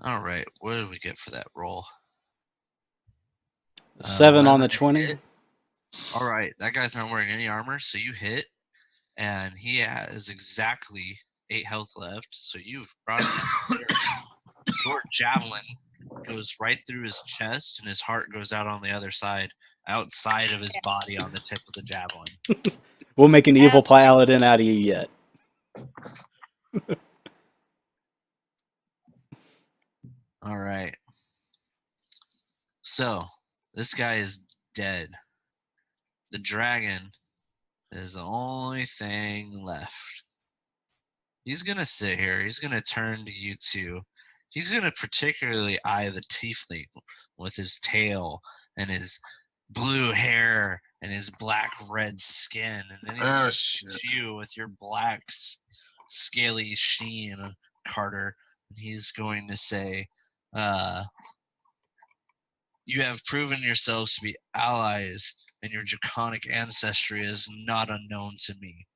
All right, what did we get for that roll? 7 on the 11 20. hit. All right, that guy's not wearing any armor, so you hit, and he has exactly 8 health left. So you've brought him down. Your javelin goes right through his chest, and his heart goes out on the other side, outside of his body on the tip of the javelin. We'll make an evil paladin out of you yet. All right. So this guy is dead. The dragon is the only thing left. He's going to sit here. He's going to turn to you two. He's going to particularly eye the tiefling with his tail and his blue hair and his black red skin. And then he's going to look at you with your black scaly sheen, Carter. And he's going to say, you have proven yourselves to be allies, and your draconic ancestry is not unknown to me.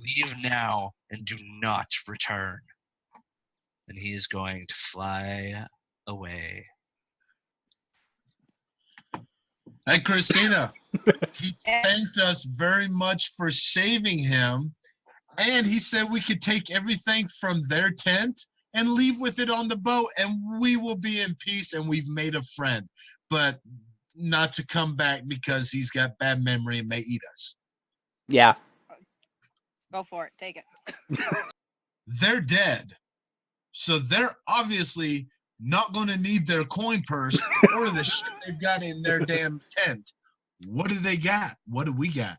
Leave now and do not return. And he is going to fly away. Hey, Christina. He thanked us very much for saving him. And he said we could take everything from their tent and leave with it on the boat, and we will be in peace, and we've made a friend. But not to come back because he's got bad memory and may eat us. Yeah. Go for it. Take it. They're dead. So they're obviously not going to need their coin purse or the shit they've got in their damn tent. What do they got? What do we got?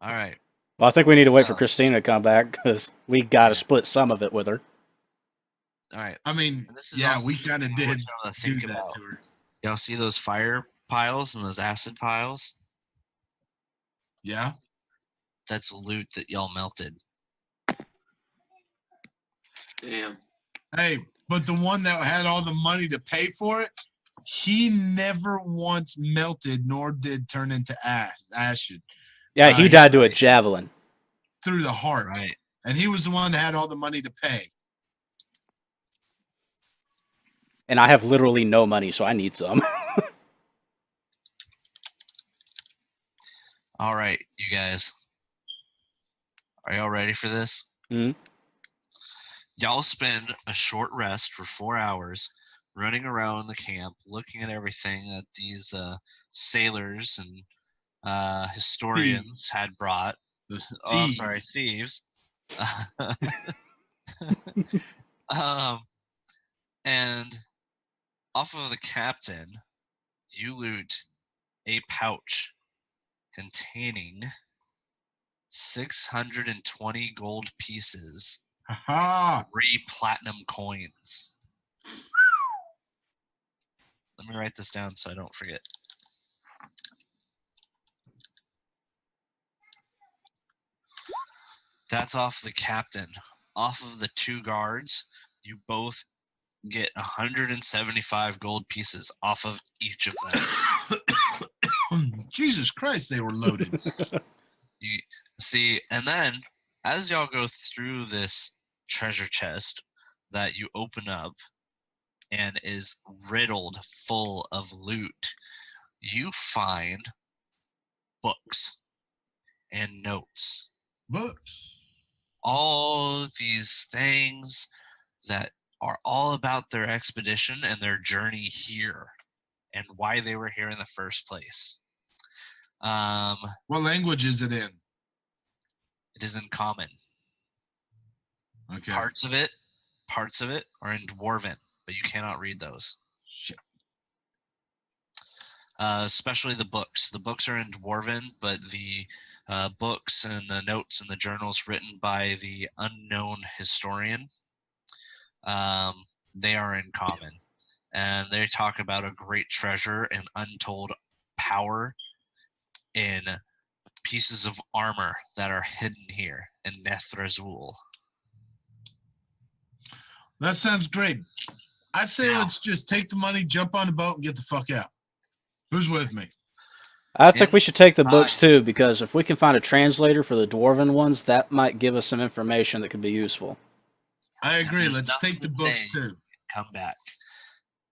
All right. Well, I think we need to wait for Christina to come back because we got to split some of it with her. All right. I mean, And this is yeah, also we kind of what did y'all gotta do think that about. to her. Y'all see those fire piles and those acid piles? Yeah. That's loot that y'all melted. Damn. Hey, but the one that had all the money to pay for it, he never once melted nor did turn into ashes Yeah, he died to a javelin. through the heart. Right. And he was the one that had all the money to pay. And I have literally no money, so I need some. All right, you guys. Are y'all ready for this? Mhm. Y'all spend a short rest for 4 hours running around the camp, looking at everything that these sailors and historians Thieves. had brought. The Oh, thieves. sorry, thieves. And off of the captain, you loot a pouch containing 620 gold pieces, Ha 3 platinum coins. Let me write this down so I don't forget. That's off the captain. Off of the 2 guards, you both get 175 gold pieces off of each of them. Jesus Christ, they were loaded. You see, and then as y'all go through this treasure chest that you open up and is riddled full of loot, you find books and notes. Books. All these things that are all about their expedition and their journey here and why they were here in the first place. What language is it in? It is in common. Okay. Parts of it are in Dwarven, but you cannot read those. Shit. Especially the books. The books are in Dwarven, but the books and the notes and the journals written by the unknown historian, they are in common. and they talk about a great treasure and untold power in pieces of armor that are hidden here in Nethrazul. That sounds great. I say Now- let's just take the money, jump on the boat, and get the fuck out. Who's with me? I think we should take the books too, because if we can find a translator for the dwarven ones, that might give us some information that could be useful. I agree. there's Let's take the nothing books saying too. Come back.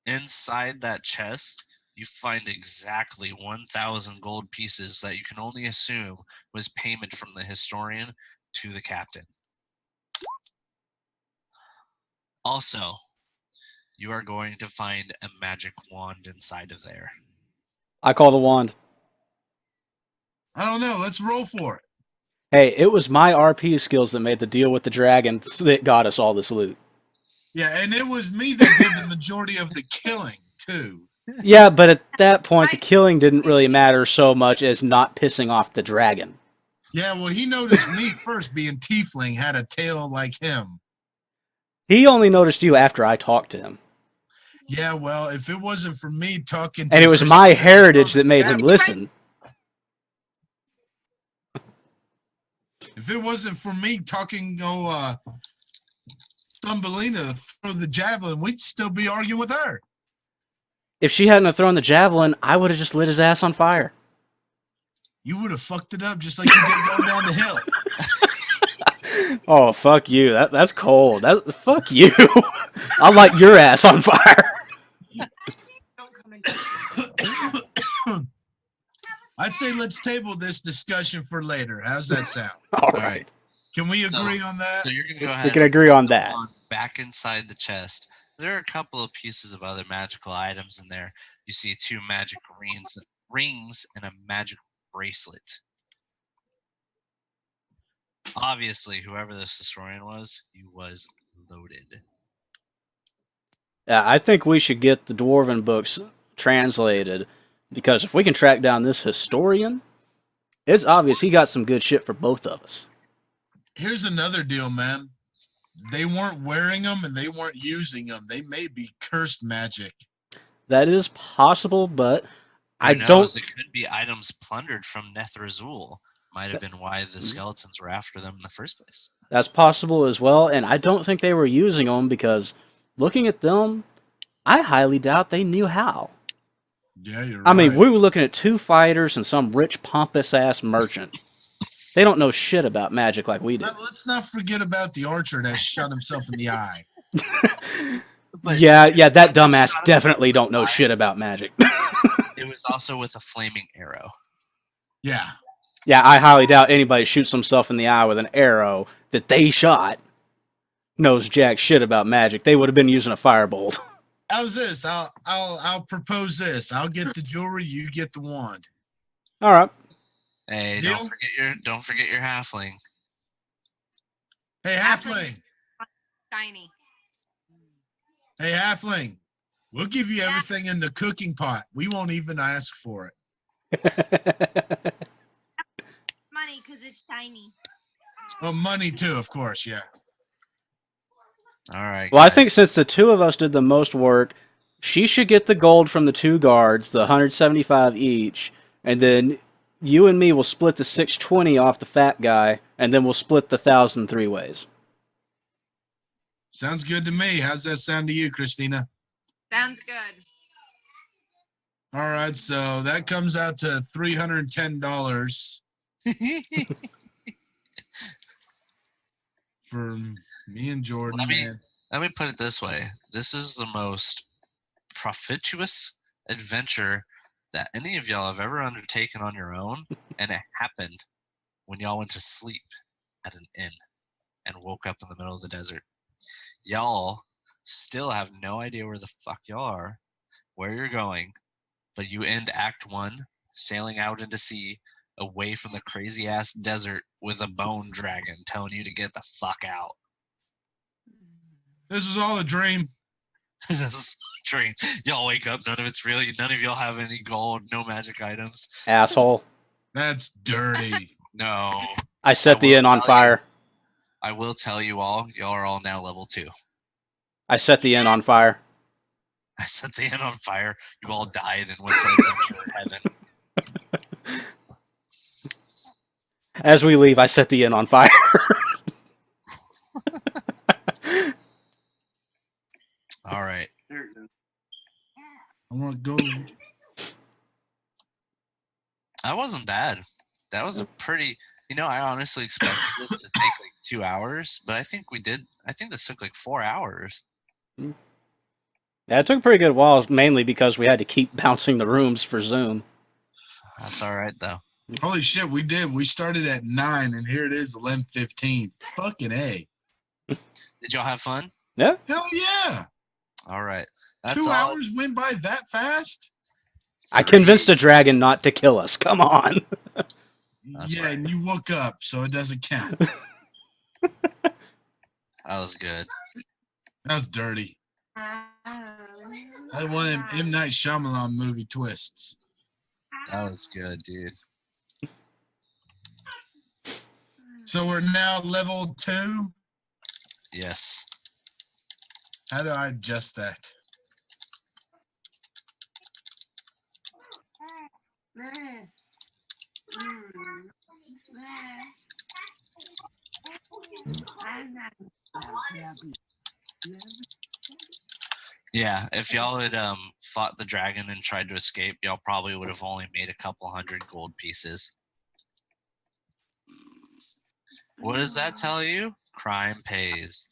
Inside that chest, you find exactly 1,000 gold pieces that you can only assume was payment from the historian to the captain. Also, you are going to find a magic wand inside of there. I call the wand. I don't know. Let's roll for it. Hey, it was my RP skills that made the deal with the dragon that got us all this loot. Yeah, and it was me that did the majority of the killing too. Yeah, but at that point, the killing didn't really matter so much as not pissing off the dragon. Yeah, well, he noticed me first, being tiefling, had a tail like him. He only noticed you after I talked to him. Yeah, well, if it wasn't for me talking to And it was Christina, my heritage that made him yeah, listen. If it wasn't for me talking, Thumbelina to throw the javelin, we'd still be arguing with her. If she hadn't have thrown the javelin, I would have just lit his ass on fire. You would have fucked it up just like you did going down the hill. Oh, fuck you. That's cold. Fuck you. I'll light your ass on fire. I'd say let's table this discussion for later. How's that sound? All right. right. Can we agree on that? So you're going to go ahead We can agree on that. back inside the chest. There are a couple of pieces of other magical items in there. You see 2 magic rings and a magic bracelet. Obviously, whoever this historian was, he was loaded. Yeah, I think we should get the Dwarven books translated, because if we can track down this historian, it's obvious he got some good shit for both of us. Here's another deal, man. They weren't wearing them and they weren't using them. They may be cursed magic. That is possible, but I Who knows? don't. It could be items plundered from Nethrazul. Might have been why the skeletons were after them in the first place. That's possible as well, and I don't think they were using them because looking at them, I highly doubt they knew how. Yeah, you're right. I mean, we were looking at 2 fighters and some rich, pompous-ass merchant. They don't know shit about magic like we do. Let's not forget about the archer that shot himself in the eye. But yeah, that dumbass definitely don't know shit about magic. it was also with a flaming arrow. Yeah. Yeah, I highly doubt anybody shoots himself in the eye with an arrow that they shot knows jack shit about magic. They would have been using a firebolt. How's this? I'll propose this. I'll get the jewelry, you get the wand. All right. Hey, Deal? don't forget your halfling. Hey, halfling. Shiny. Hey, halfling. We'll give you Yeah. everything in the cooking pot. We won't even ask for it. Money, because it's tiny. Oh, money too, of course. Yeah. All right. Well, I guys. think since the 2 of us did the most work, she should get the gold from the 2 guards, the 175 each, and then you and me will split the 620 off the fat guy, and then we'll split the 1,000 3 ways. Sounds good to me. How's that sound to you, Christina? Sounds good. All right, so that comes out to $310 for me and Jordan. Let me- man. Let me put it this way. This is the most profitous adventure that any of y'all have ever undertaken on your own, and it happened when y'all went to sleep at an inn and woke up in the middle of the desert. Y'all still have no idea where the fuck y'all are, where you're going, but you end Act 1 sailing out into sea away from the crazy ass desert with a bone dragon telling you to get the fuck out. This was all a dream. This is a dream. Y'all wake up, none of it's real. None of y'all have any gold, no magic items. Asshole. That's dirty. No. I set I the will inn on tell you. fire. I will tell you all, y'all are all now level 2. I set the inn on fire. I set the inn on fire. You all died and went to heaven. As we leave, I set the inn on fire. All right. There it is. I want gold. That wasn't bad. That was a pretty. I honestly expected this to take like 2 hours, but I think we did. I think this took like 4 hours. Yeah, it took a pretty good while, mainly because we had to keep bouncing the rooms for Zoom. That's all right though. Holy shit, we did. We started at 9, and here it is, 11:15. Fucking A. Did y'all have fun? Yeah. Hell yeah. All right. That's 2 all. hours went by that fast? I convinced a dragon not to kill us. Come on. That's yeah, right. and you woke up, so it doesn't count. That was good. That was dirty. That one of them M. Night Shyamalan movie twists. That was good, dude. So we're now level 2. Yes. How do I adjust that? Yeah, if y'all had fought the dragon and tried to escape, y'all probably would have only made a couple hundred gold pieces. What does that tell you? Crime pays.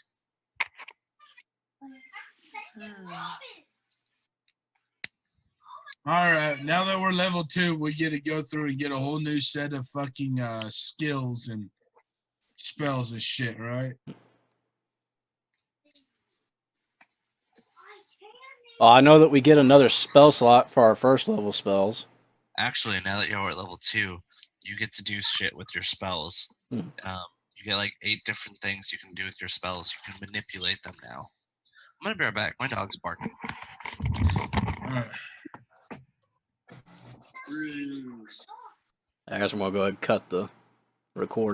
All right, now that we're level 2, we get to go through and get a whole new set of fucking skills and spells and shit, right? Oh, I know that we get another spell slot for our first level spells. Actually, now that y'all are at level 2, you get to do shit with your spells. Hmm. You get like 8 different things you can do with your spells. You can manipulate them now. I'm gonna be right back. My dog's barking. All right. Bruce. I guess I'm gonna go ahead and cut the record.